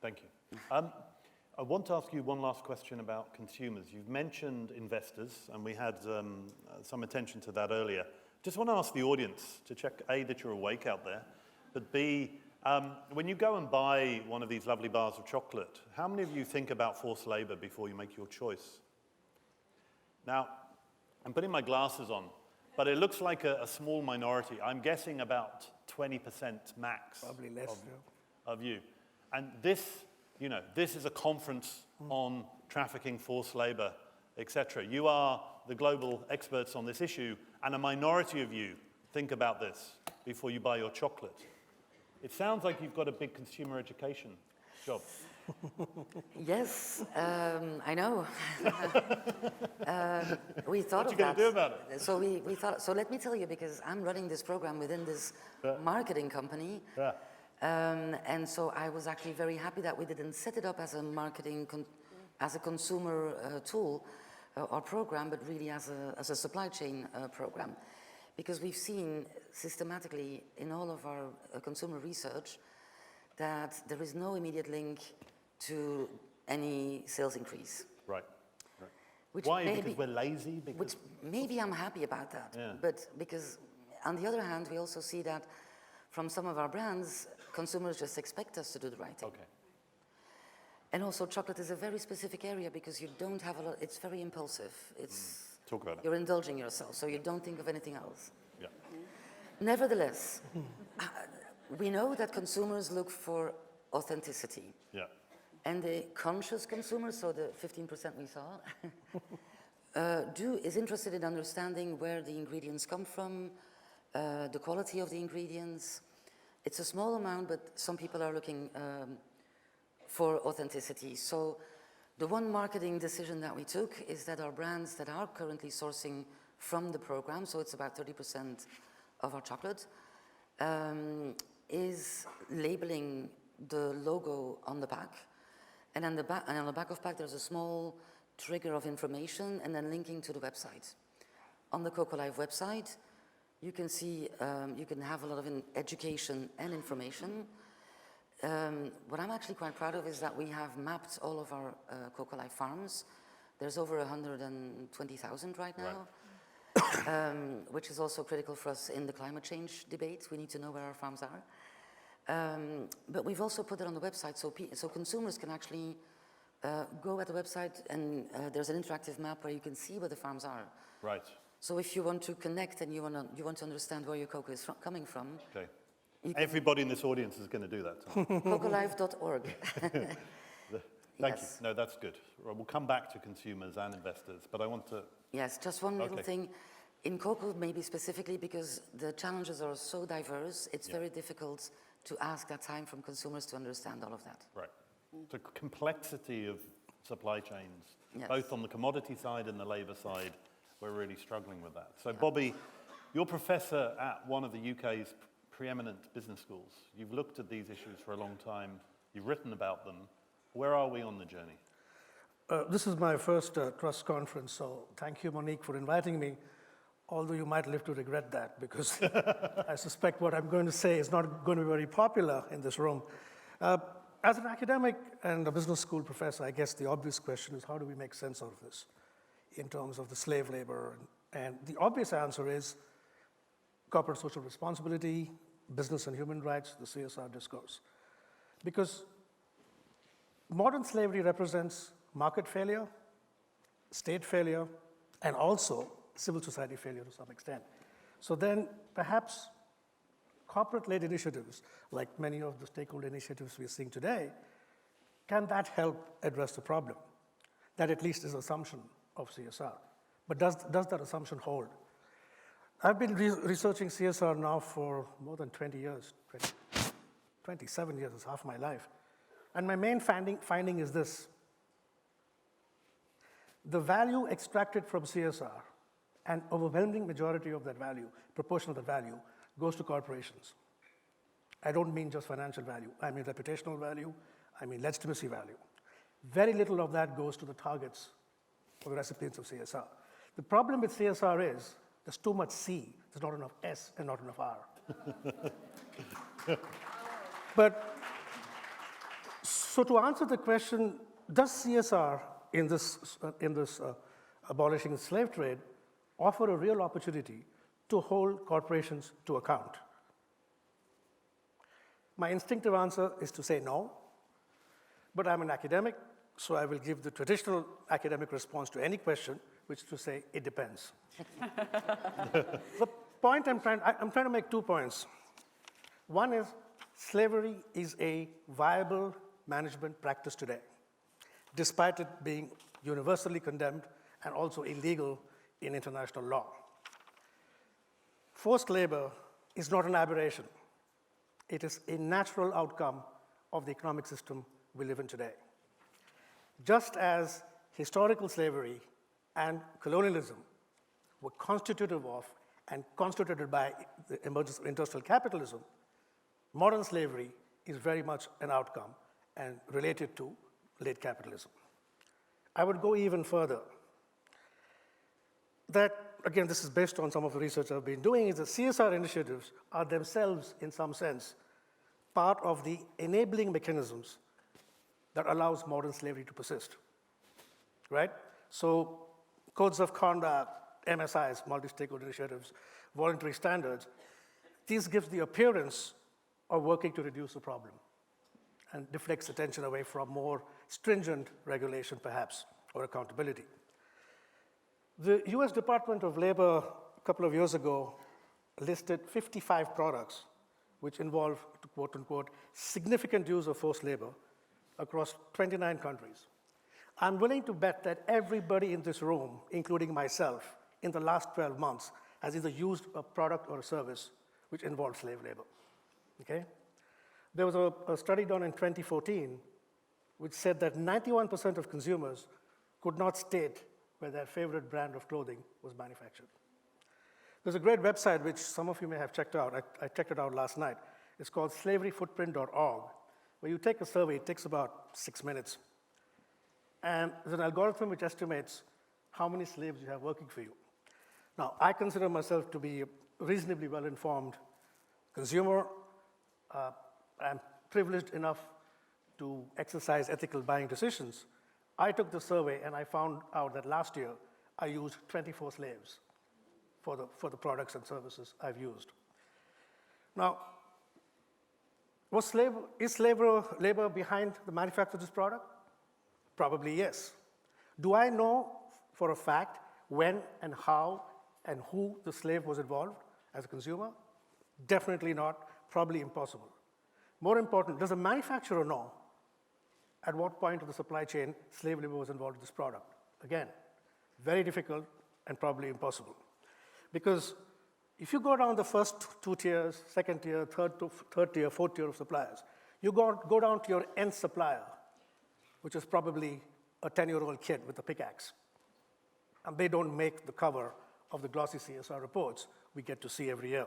Thank you. I want to ask you one last question about consumers. You've mentioned investors, and we had some attention to that earlier. Just want to ask the audience to check, A, that you're awake out there, but B, when you go and buy one of these lovely bars of chocolate, how many of you think about forced labor before you make your choice? Now, I'm putting my glasses on, but it looks like a small minority. I'm guessing about 20% max. Probably less, of you. And this, you know, this is a conference on trafficking, forced labor, etc. You are the global experts on this issue, and a minority of you think about this before you buy your chocolate. It sounds like you've got a big consumer education job. Yes, I know. We thought What of you going that. to do about it? So we thought. So let me tell you, because I'm running this program within this marketing company, Yeah. and so I was actually very happy that we didn't set it up as a marketing, as a consumer tool or program, but really as a supply chain program, because we've seen systematically in all of our consumer research that there is no immediate link to any sales increase. Right. Right. Which Why? maybe- Because we're lazy? Because Which maybe I'm happy about that. Yeah. But because on the other hand, we also see that from some of our brands, consumers just expect us to do the right thing. Okay. And also chocolate is a very specific area because you don't have a lot, it's very impulsive. It's, Talk about it. you're indulging yourself, so you don't think of anything else. Yeah. Nevertheless, we know that consumers look for authenticity. Yeah. And the conscious consumer, so the 15% we saw, is interested in understanding where the ingredients come from, the quality of the ingredients. It's a small amount, but some people are looking for authenticity. So the one marketing decision that we took is that our brands that are currently sourcing from the program, so it's about 30% of our chocolate, is labeling the logo on the back. And on the back of pack, there's a small trigger of information and then linking to the website. On the Cocoa Life website, you can see, you can have a lot of education and information. What I'm actually quite proud of is that we have mapped all of our Cocoa Life farms. There's over 120,000 right now, which is also critical for us in the climate change debate. We need to know where our farms are. But we've also put it on the website so consumers can actually go at the website and there's an interactive map where you can see where the farms are. Right. So if you want to connect and you want to understand where your cocoa is coming from. Okay. Everybody in this audience is going to do that. Cocolife.org. Thank Yes. you. No, that's good. Right, we'll come back to consumers and investors, but I want to... Yes, just one little Okay. thing. In cocoa, maybe specifically because the challenges are so diverse, it's very difficult to ask that time from consumers to understand all of that. Right. The complexity of supply chains, Yes. both on the commodity side and the labor side, we're really struggling with that. So, Bobby, you're professor at one of the UK's preeminent business schools. You've looked at these issues for a long time. You've written about them. Where are we on the journey? This is my first trust conference, so thank you, Monique, for inviting me, although you might live to regret that, because I suspect what I'm going to say is not going to be very popular in this room. As an academic and a business school professor, I guess the obvious question is, how do we make sense of this in terms of the slave labor? And the obvious answer is corporate social responsibility, business and human rights, the CSR discourse. Because modern slavery represents market failure, state failure, and also civil society failure to some extent. So then perhaps corporate-led initiatives, like many of the stakeholder initiatives we're seeing today, can that help address the problem? That at least is an assumption of CSR. But does that assumption hold? I've been researching CSR now for more than 20 years, 27 years is half my life. And my main finding is this. The value extracted from CSR, an overwhelming majority of that value, proportion of that value, goes to corporations. I don't mean just financial value. I mean reputational value. I mean legitimacy value. Very little of that goes to the targets or the recipients of CSR. The problem with CSR is there's too much C. There's not enough S and not enough R. But so to answer the question, does CSR in this abolishing the slave trade offer a real opportunity to hold corporations to account? My instinctive answer is to say no, but I'm an academic, so I will give the traditional academic response to any question, which is to say it depends. The point I'm trying to make 2 points. One is slavery is a viable management practice today, despite it being universally condemned and also illegal in international law. Forced labor is not an aberration. It is a natural outcome of the economic system we live in today. Just as historical slavery and colonialism were constitutive of and constituted by the emergence of industrial capitalism, modern slavery is very much an outcome and related to late capitalism. I would go even further. That, again, this is based on some of the research I've been doing, is that CSR initiatives are themselves, in some sense, part of the enabling mechanisms that allows modern slavery to persist, right? So codes of conduct, MSIs, multi-stakeholder initiatives, voluntary standards, these gives the appearance of working to reduce the problem and deflects attention away from more stringent regulation, perhaps, or accountability. The US Department of Labor, a couple of years ago, listed 55 products which involve, quote unquote, significant use of forced labor across 29 countries. I'm willing to bet that everybody in this room, including myself, in the last 12 months has either used a product or a service which involved slave labor, okay? There was a study done in 2014 which said that 91% of consumers could not state where their favorite brand of clothing was manufactured. There's a great website which some of you may have checked out. I checked it out last night. It's called slaveryfootprint.org, where you take a survey. It takes about 6 minutes. And there's an algorithm which estimates how many slaves you have working for you. Now, I consider myself to be a reasonably well-informed consumer. I'm privileged enough to exercise ethical buying decisions. I took the survey and I found out that last year I used 24 slaves for the products and services I've used. Now, is labor behind the manufacture of this product? Probably yes. Do I know for a fact when and how and who the slave was involved as a consumer? Definitely not, probably impossible. More important, does the manufacturer know at what point of the supply chain slave labor was involved in this product? Again, very difficult and probably impossible. Because if you go down the first 2 tiers, second tier, third tier, fourth tier of suppliers, you go down to your end supplier, which is probably a 10-year-old kid with a pickaxe. And they don't make the cover of the glossy CSR reports we get to see every year.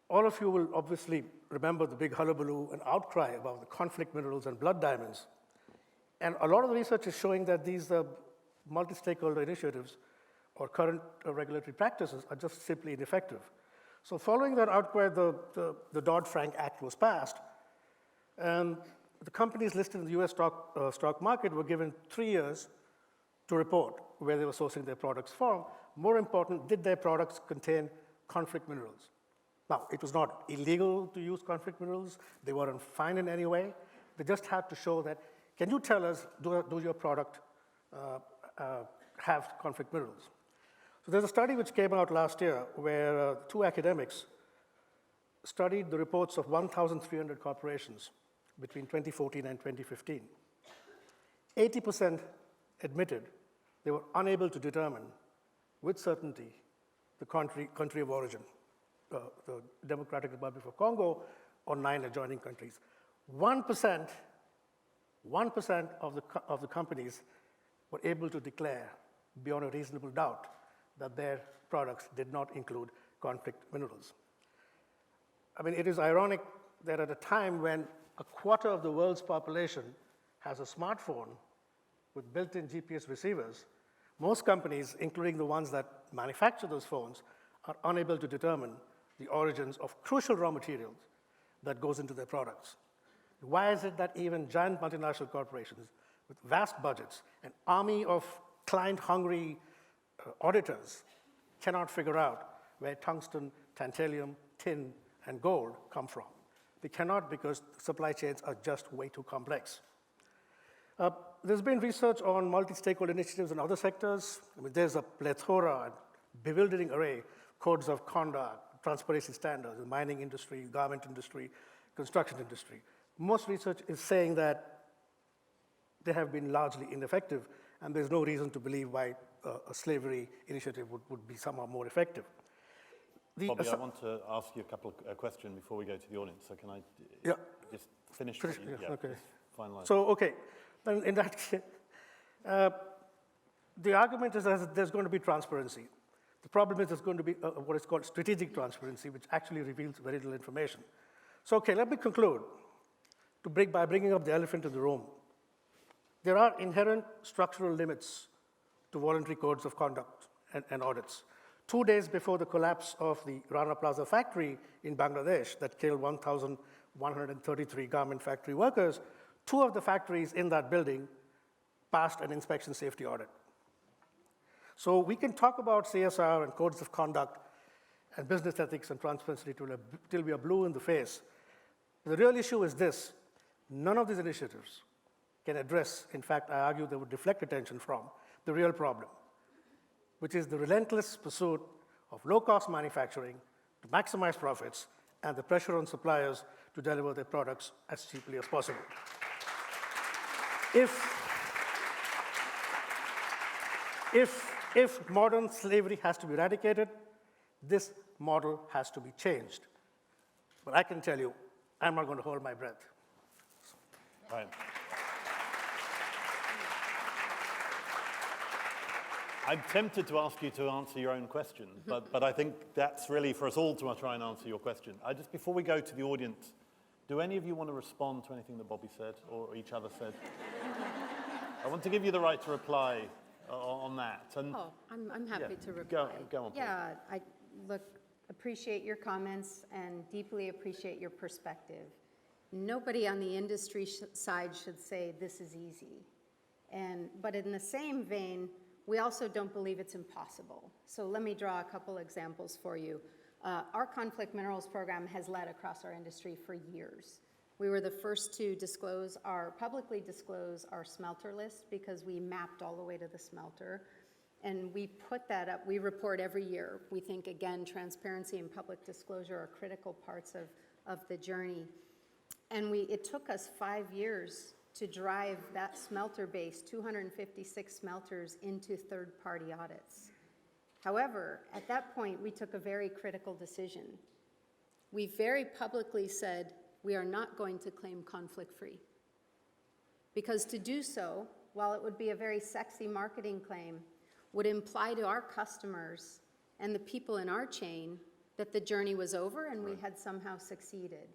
All of you will obviously remember the big hullabaloo and outcry about the conflict minerals and blood diamonds. And a lot of the research is showing that these multi-stakeholder initiatives or current regulatory practices are just simply ineffective. So following that outcry, the Dodd-Frank Act was passed, and the companies listed in the US stock market were given 3 years to report where they were sourcing their products from. More important, did their products contain conflict minerals? Now, it was not illegal to use conflict minerals. They weren't fined in any way. They just had to show that, can you tell us, do your product have conflict minerals? So there's a study which came out last year where 2 academics studied the reports of 1,300 corporations between 2014 and 2015. 80% admitted they were unable to determine with certainty the country of origin, the Democratic Republic of Congo, or 9 adjoining countries. 1% of the companies were able to declare beyond a reasonable doubt that their products did not include conflict minerals. I mean, it is ironic that at a time when a quarter of the world's population has a smartphone with built-in GPS receivers, most companies, including the ones that manufacture those phones, are unable to determine the origins of crucial raw materials that goes into their products. Why is it that even giant multinational corporations with vast budgets, an army of client-hungry auditors cannot figure out where tungsten, tantalum, tin, and gold come from? They cannot because supply chains are just way too complex. There's been research on multi-stakeholder initiatives in other sectors. I mean, there's a plethora and bewildering array, codes of conduct, transparency standards, the mining industry, garment industry, construction industry. Most research is saying that they have been largely ineffective, and there's no reason to believe why a slavery initiative would be somehow more effective. Bobby, I want to ask you a question before we go to the audience. So can I Yeah. just finish? Finish, what you- yes, okay. just finalize. So, okay, then in that case, the argument is that there's going to be transparency. The problem is there's going to be what is called strategic transparency, which actually reveals very little information. So, okay, let me conclude by bringing up the elephant in the room. There are inherent structural limits to voluntary codes of conduct and audits. 2 days before the collapse of the Rana Plaza factory in Bangladesh that killed 1,133 garment factory workers, 2 of the factories in that building passed an inspection safety audit. So we can talk about CSR and codes of conduct and business ethics and transparency till we are blue in the face. The real issue is this: none of these initiatives can address, in fact, I argue they would deflect attention from the real problem, which is the relentless pursuit of low-cost manufacturing to maximize profits and the pressure on suppliers to deliver their products as cheaply as possible. If modern slavery has to be eradicated, this model has to be changed. But I can tell you, I'm not going to hold my breath. Right. I'm tempted to ask you to answer your own question, but I think that's really for us all to try and answer your question. Just before we go to the audience, do any of you want to respond to anything that Bobby said or each other said? I want to give you the right to reply on that. And I'm happy to reply. Go on, please. Yeah, I appreciate your comments and deeply appreciate your perspective. Nobody on the industry side should say this is easy. But in the same vein, we also don't believe it's impossible. So let me draw a couple examples for you. Our conflict minerals program has led across our industry for years. We were the first to publicly disclose our smelter list because we mapped all the way to the smelter. And we put that up, we report every year. We think, again, transparency and public disclosure are critical parts of the journey. And it took us 5 years to drive that smelter base, 256 smelters, into third-party audits. However, at that point, we took a very critical decision. We very publicly said, we are not going to claim conflict-free. Because to do so, while it would be a very sexy marketing claim, would imply to our customers and the people in our chain that the journey was over and we had somehow succeeded.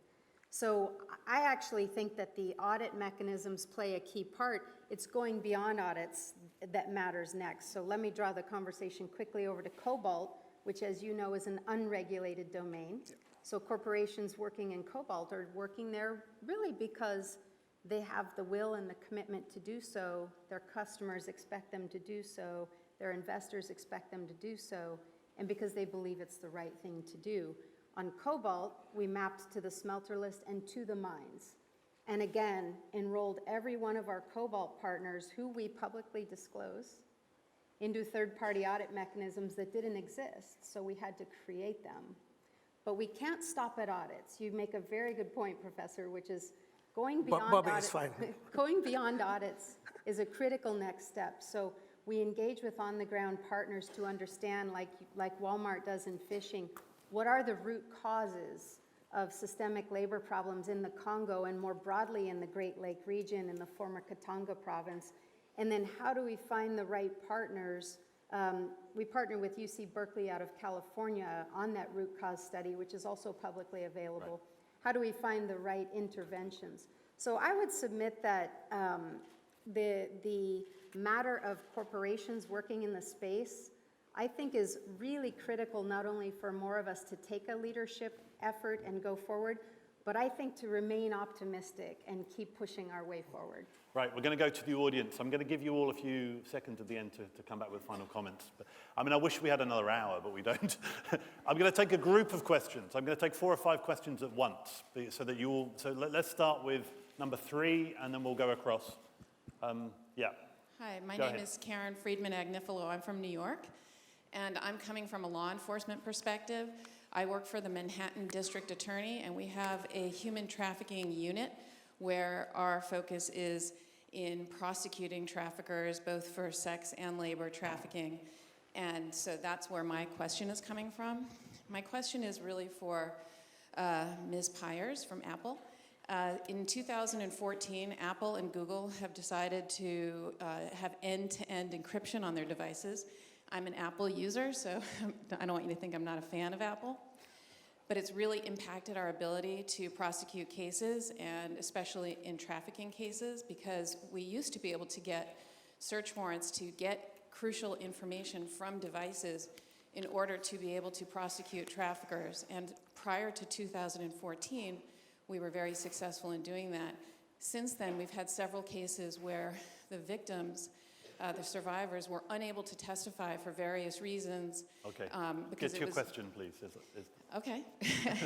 So I actually think that the audit mechanisms play a key part. It's going beyond audits that matters next. So let me draw the conversation quickly over to cobalt, which, as you know, is an unregulated domain. Yeah. So corporations working in cobalt are working there really because they have the will and the commitment to do so. Their customers expect them to do so. Their investors expect them to do so. And because they believe it's the right thing to do. On cobalt, we mapped to the smelter list and to the mines. And again, enrolled every one of our cobalt partners who we publicly disclose into third-party audit mechanisms that didn't exist, so we had to create them. But we can't stop at audits. You make a very good point, Professor, which is going beyond audits. Going beyond audits is a critical next step. So we engage with on-the-ground partners to understand, like Walmart does in fishing, what are the root causes of systemic labor problems in the Congo and more broadly in the Great Lake region in the former Katanga province? And then how do we find the right partners? We partner with UC Berkeley out of California on that root cause study, which is also publicly available. Right. How do we find the right interventions? So I would submit that the matter of corporations working in the space, I think, is really critical not only for more of us to take a leadership effort and go forward, but I think to remain optimistic and keep pushing our way forward. Right, we're going to go to the audience. I'm going to give you all a few seconds at the end to come back with final comments. But, I mean, I wish we had another hour, but we don't. I'm going to take a group of questions. I'm going to take 4 or 5 questions at once, so that you all. So let's start with number 3, and then we'll go across. Yeah. Hi, my name is Karen Friedman-Agnifilo. I'm from New York, and I'm coming from a law enforcement perspective. I work for the Manhattan District Attorney, and we have a human trafficking unit where our focus is in prosecuting traffickers, both for sex and labor trafficking. And so that's where my question is coming from. My question is really for Ms. Pyers from Apple. In 2014, Apple and Google have decided to have end-to-end encryption on their devices. I'm an Apple user, so I don't want you to think I'm not a fan of Apple. But it's really impacted our ability to prosecute cases, and especially in trafficking cases, because we used to be able to get search warrants to get crucial information from devices in order to be able to prosecute traffickers. And prior to 2014, we were very successful in doing that. Since then, we've had several cases where the victims, the survivors, were unable to testify for various reasons. Okay. Because Get to your question, please. Okay,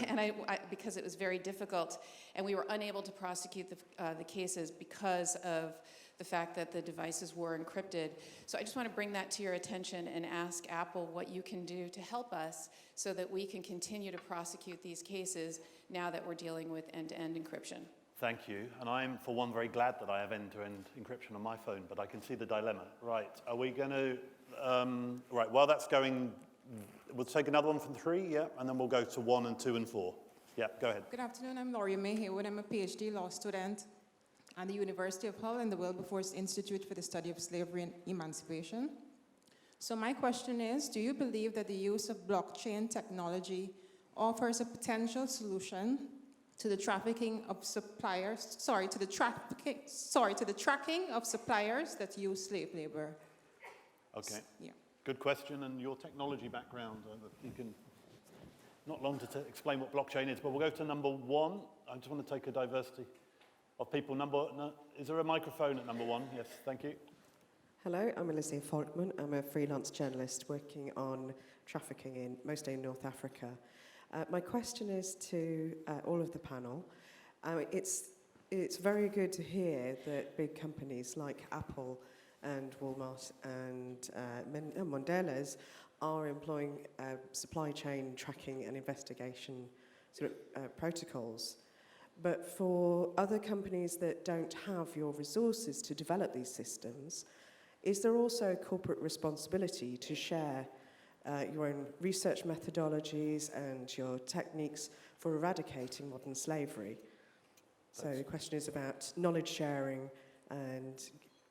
and because it was very difficult, and we were unable to prosecute the cases because of the fact that the devices were encrypted. So I just want to bring that to your attention and ask Apple what you can do to help us so that we can continue to prosecute these cases now that we're dealing with end-to-end encryption. Thank you. And I'm, for one, very glad that I have end-to-end encryption on my phone, but I can see the dilemma. Right, are we going to, right, while that's going, we'll take another one from 3, yeah, and then we'll go to 1 and 2 and 4. Yeah, go ahead. Good afternoon, I'm Laurie May Haywood. I'm a PhD law student at the University of Hull and the Wilberforce Institute for the Study of Slavery and Emancipation. So my question is, do you believe that the use of blockchain technology offers a potential solution to the trafficking of suppliers, to the tracking of suppliers that use slave labor? Okay. Yeah. Good question, and your technology background, you can, not long to explain what blockchain is, but we'll go to number 1. I just want to take a diversity of people. Is there a microphone at number 1? Yes, thank you. Hello, I'm Elise Falkman. I'm a freelance journalist working on trafficking mostly in North Africa. My question is to all of the panel. It's very good to hear that big companies like Apple and Walmart and Mondelez are employing supply chain tracking and investigation sort of protocols. But for other companies that don't have your resources to develop these systems, is there also a corporate responsibility to share your own research methodologies and your techniques for eradicating modern slavery? So the question is about knowledge sharing and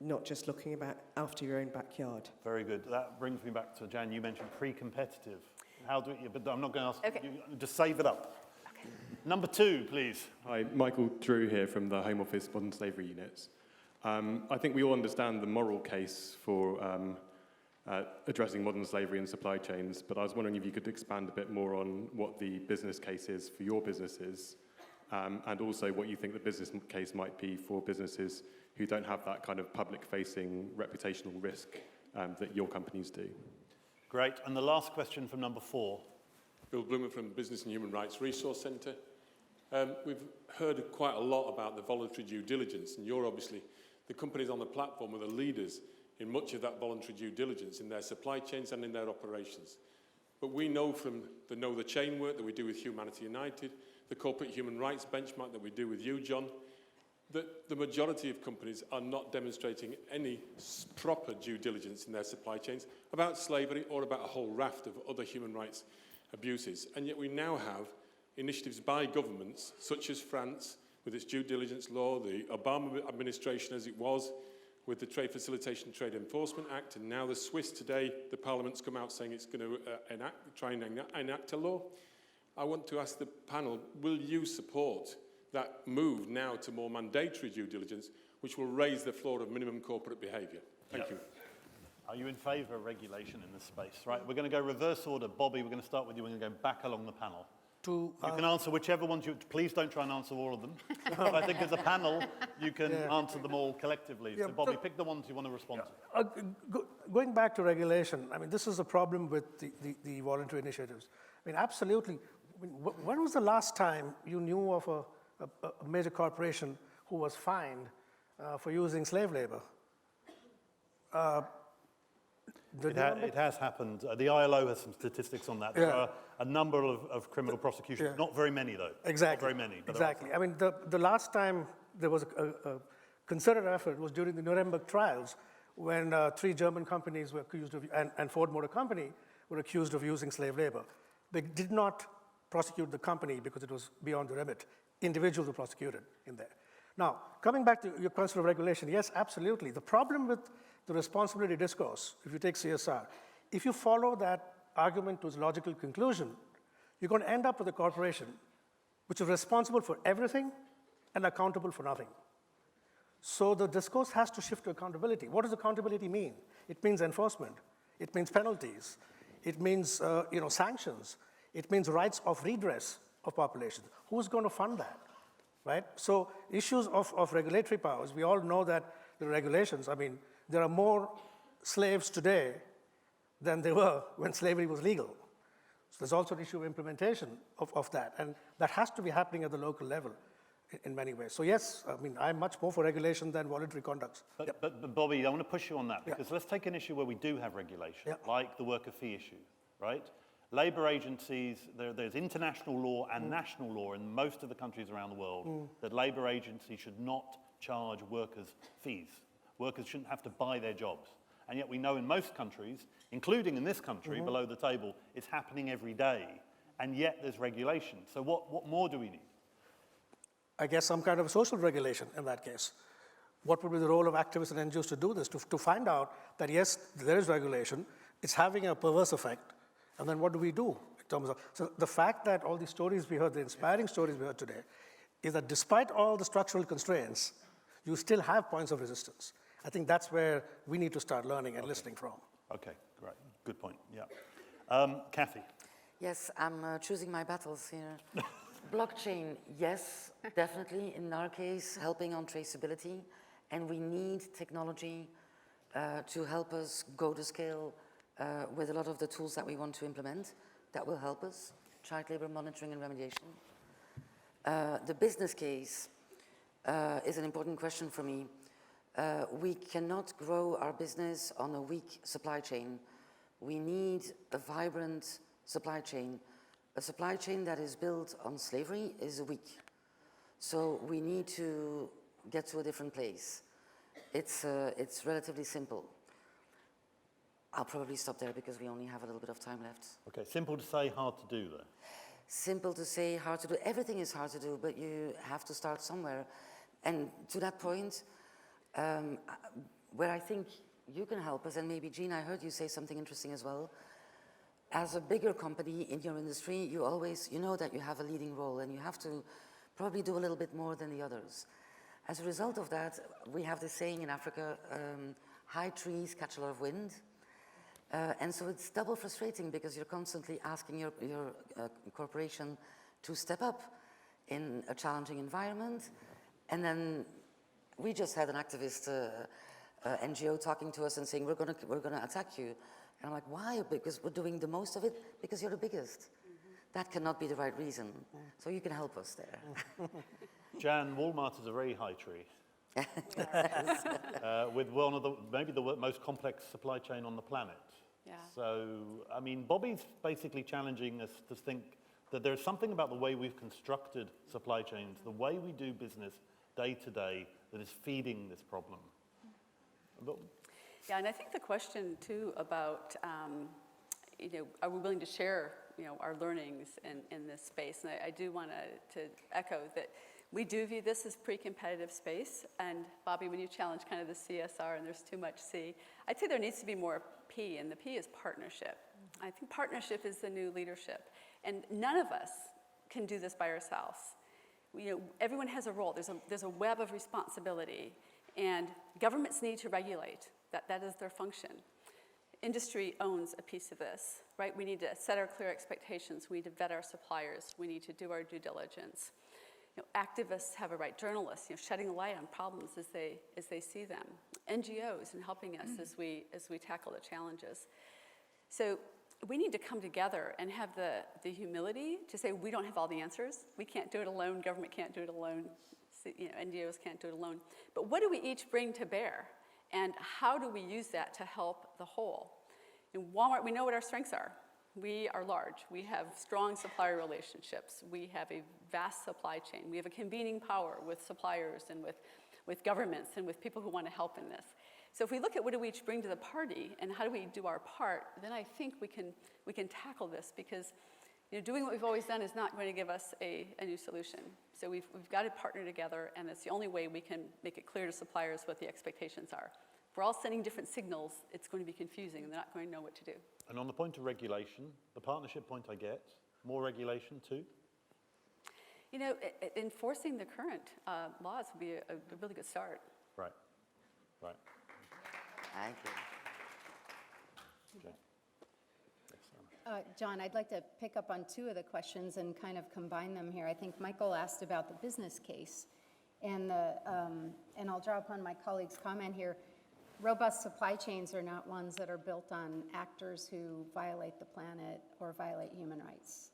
not just looking about after your own backyard. Very good. That brings me back to Jan. You mentioned pre-competitive. How do we, but I'm not going to ask you, just save it up. Okay. Number 2, please. Hi, Michael Drew here from the Home Office Modern Slavery Units. I think we all understand the moral case for addressing modern slavery and supply chains, but I was wondering if you could expand a bit more on what the business case is for your businesses, and also what you think the business case might be for businesses who don't have that kind of public-facing reputational risk that your companies do. Great. And the last question from number 4. Bill Bloomer from the Business and Human Rights Resource Centre. We've heard quite a lot about the voluntary due diligence, and you're obviously, the companies on the platform are the leaders in much of that voluntary due diligence in their supply chains and in their operations. But we know from the Know the Chain work that we do with Humanity United, the corporate human rights benchmark that we do with you, John, that the majority of companies are not demonstrating any proper due diligence in their supply chains about slavery or about a whole raft of other human rights abuses. And yet we now have initiatives by governments, such as France, with its due diligence law, the Obama administration as it was, with the Trade Facilitation Trade Enforcement Act, and now the Swiss today, the Parliament's come out saying it's going to try and enact a law. I want to ask the panel, will you support that move now to more mandatory due diligence, which will raise the floor of minimum corporate behaviour? Thank you. Are you in favour of regulation in this space? Right, we're going to go reverse order. Bobby, we're going to start with you. We're going to go back along the panel. You can answer whichever ones you... Please don't try and answer all of them. But I think as a panel, you can answer them all collectively. Yeah, so, Bobby, pick the ones you want to respond to. Going back to regulation, I mean, this is a problem with the voluntary initiatives. I mean, absolutely. I mean, when was the last time you knew of a major corporation who was fined for using slave labor? It has happened. The ILO has some statistics on that. There are a number of criminal prosecutions. Not very many, though. Exactly. Not very many. But exactly. I mean, the last time there was a concerted effort was during the Nuremberg trials, when 3 German companies were accused of, and Ford Motor Company were accused of using slave labor. They did not prosecute the company because it was beyond the remit. Individuals were prosecuted in there. Now, coming back to your question of regulation, yes, absolutely. The problem with the responsibility discourse, if you take CSR, if you follow that argument to its logical conclusion, you're going to end up with a corporation which is responsible for everything and accountable for nothing. So the discourse has to shift to accountability. What does accountability mean? It means enforcement. It means penalties. It means sanctions. It means rights of redress of populations. Who's going to fund that, right? So issues of regulatory powers, we all know that the regulations, there are more slaves today than there were when slavery was legal. So there's also an issue of implementation of that, and that has to be happening at the local level in many ways. So yes, I'm much more for regulation than voluntary conducts. But Bobby, I want to push you on that, because let's take an issue where we do have regulation, like the worker fee issue, right? Labour agencies, there's international law and national law in most of the countries around the world that labour agencies should not charge workers fees. Workers shouldn't have to buy their jobs. And yet we know in most countries, including in this country, below the table, it's happening every day. And yet there's regulation. So what more do we need? I guess some kind of social regulation in that case. What would be the role of activists and NGOs to do this, to find out that yes, there is regulation, it's having a perverse effect, and then what do we do in terms of, so the fact that all these stories we heard, the inspiring stories we heard today, is that despite all the structural constraints, you still have points of resistance. I think that's where we need to start learning and listening from. Okay, great, good point, yeah. Kathy? Yes, I'm choosing my battles here. Blockchain, yes, definitely. In our case, helping on traceability. And we need technology to help us go to scale with a lot of the tools that we want to implement. That will help us. Child labor monitoring and remediation. The business case is an important question for me. We cannot grow our business on a weak supply chain. We need a vibrant supply chain. A supply chain that is built on slavery is weak. So we need to get to a different place. It's relatively simple. I'll probably stop there because we only have a little bit of time left. Okay, simple to say, hard to do though. Simple to say, hard to do. Everything is hard to do, but you have to start somewhere. And to that point, where I think you can help us, and maybe Jean, I heard you say something interesting as well. As a bigger company in your industry, you know that you have a leading role and you have to probably do a little bit more than the others. As a result of that, we have this saying in Africa, high trees catch a lot of wind. And so it's double frustrating because you're constantly asking your corporation to step up in a challenging environment. And then we just had an activist NGO talking to us and saying, we're gonna attack you. And I'm like, why? Because we're doing the most of it? Because you're the biggest. That cannot be the right reason. So you can help us there. Jan, Walmart is a very high tree. With one of maybe the most complex supply chain on the planet. Yeah. So, Bobby's basically challenging us to think that there's something about the way we've constructed supply chains, the way we do business day to day, that is feeding this problem. Yeah, and I think the question too about, are we willing to share, our learnings in this space? And I do want to echo that we do view this as pre-competitive space. And Bobby, when you challenge kind of the CSR and there's too much C, I'd say there needs to be more P, and the P is partnership. I think partnership is the new leadership. And none of us can do this by ourselves. Everyone has a role. There's a web of responsibility, and governments need to regulate. That is their function. Industry owns a piece of this, right? We need to set our clear expectations. We need to vet our suppliers. We need to do our due diligence. Activists have a right. Journalists, shedding a light on problems as they see them. NGOs and helping us as we tackle the challenges. So we need to come together and have the humility to say we don't have all the answers. We can't do it alone. Government can't do it alone. NGOs can't do it alone. But what do we each bring to bear? And how do we use that to help the whole? In Walmart, we know what our strengths are. We are large. We have strong supplier relationships. We have a vast supply chain. We have a convening power with suppliers and with governments and with people who want to help in this. So if we look at what do we each bring to the party and how do we do our part, then I think we can tackle this, because doing what we've always done is not going to give us a new solution. So we've got to partner together, and it's the only way we can make it clear to suppliers what the expectations are. If we're all sending different signals, it's going to be confusing, and they're not going to know what to do. And on the point of regulation, the partnership point I get, more regulation too? Enforcing the current laws would be a really good start. Right, right. Thank you. Okay. John, I'd like to pick up on two of the questions and kind of combine them here. I think Michael asked about the business case, and I'll draw upon my colleague's comment here. Robust supply chains are not ones that are built on actors who violate the planet or violate human rights.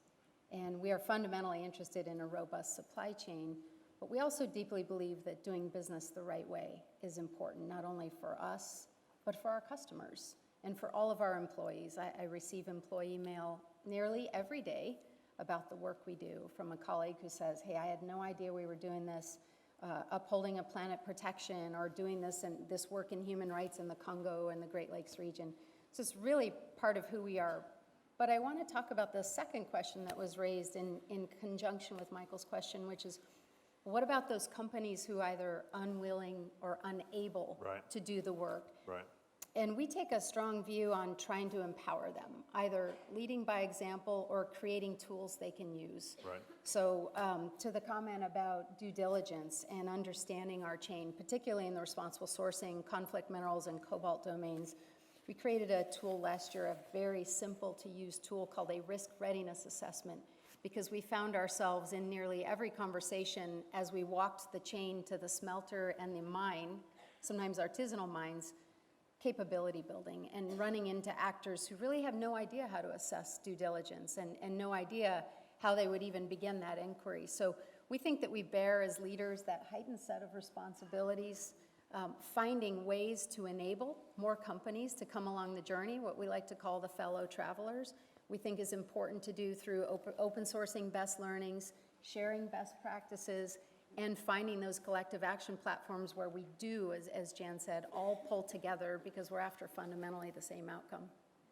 And we are fundamentally interested in a robust supply chain, but we also deeply believe that doing business the right way is important, not only for us, but for our customers. And for all of our employees. I receive employee mail nearly every day about the work we do from a colleague who says, hey, I had no idea we were doing this, upholding a planet protection or doing this work in human rights in the Congo and the Great Lakes region. So it's really part of who we are. But I want to talk about the second question that was raised in conjunction with Michael's question, which is, what about those companies who either unwilling or unable to do the work? Right. And we take a strong view on trying to empower them, either leading by example or creating tools they can use. Right. So to the comment about due diligence and understanding our chain, particularly in the responsible sourcing, conflict minerals, and cobalt domains, we created a tool last year, a very simple to use tool called a risk readiness assessment, because we found ourselves in nearly every conversation as we walked the chain to the smelter and the mine, sometimes artisanal mines, capability building and running into actors who really have no idea how to assess due diligence and no idea how they would even begin that inquiry. So we think that we bear as leaders that heightened set of responsibilities, finding ways to enable more companies to come along the journey, what we like to call the fellow travelers, we think is important to do through open sourcing best learnings, sharing best practices, and finding those collective action platforms where we do, as Jan said, all pull together because we're after fundamentally the same outcome.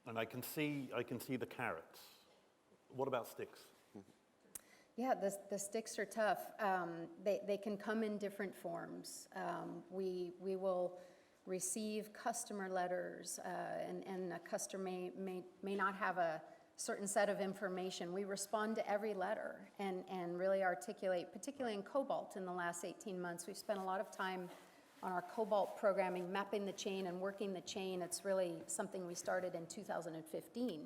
And I can see the carrots. What about sticks? Yeah, the sticks are tough. They can come in different forms. We will receive customer letters, and a customer may not have a certain set of information. We respond to every letter and really articulate, particularly in cobalt in the last 18 months. We've spent a lot of time on our cobalt programming, mapping the chain and working the chain. It's really something we started in 2015.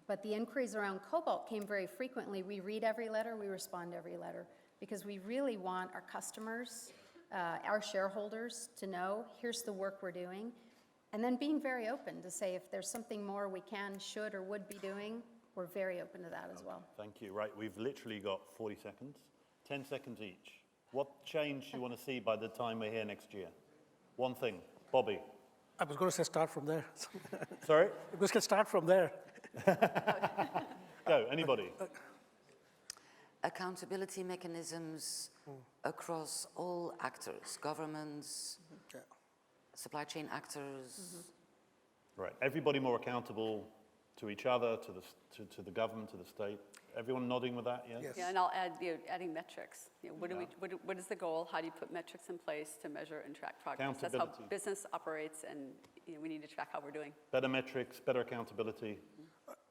But the inquiries around cobalt came very frequently. We read every letter, we respond to every letter, because we really want our customers, our shareholders to know, here's the work we're doing. And then being very open to say if there's something more we can, should, or would be doing, we're very open to that as well. Thank you. Right, we've literally got 40 seconds, 10 seconds each. What change do you want to see by the time we're here next year? One thing. Bobby. I was going to say start from there. Sorry? We can start from there. Go, anybody. Accountability mechanisms across all actors, governments, supply chain actors. Right, everybody more accountable to each other, to the government, to the state. Everyone nodding with that, yes? Yeah, and I'll add, adding metrics. What is the goal? How do you put metrics in place to measure and track progress? That's how business operates, and we need to track how we're doing. Better metrics, better accountability.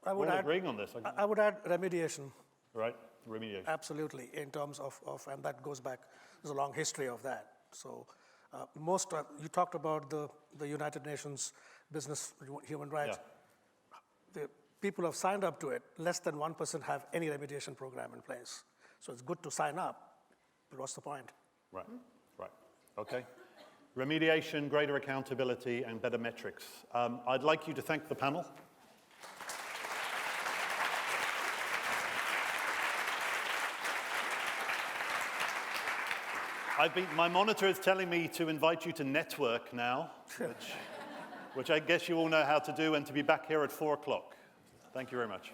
We're all agreeing on this. I would add remediation. Right, remediation. Absolutely, in terms of and that goes back, there's a long history of that. So you talked about the United Nations Business Human Rights. Yeah. The people who have signed up to it, less than 1% have any remediation program in place. So it's good to sign up, but what's the point? Right, right, okay. Remediation, greater accountability, and better metrics. I'd like you to thank the panel. My monitor is telling me to invite you to network now, which I guess you all know how to do, and to be back here at 4 o'clock. Thank you very much.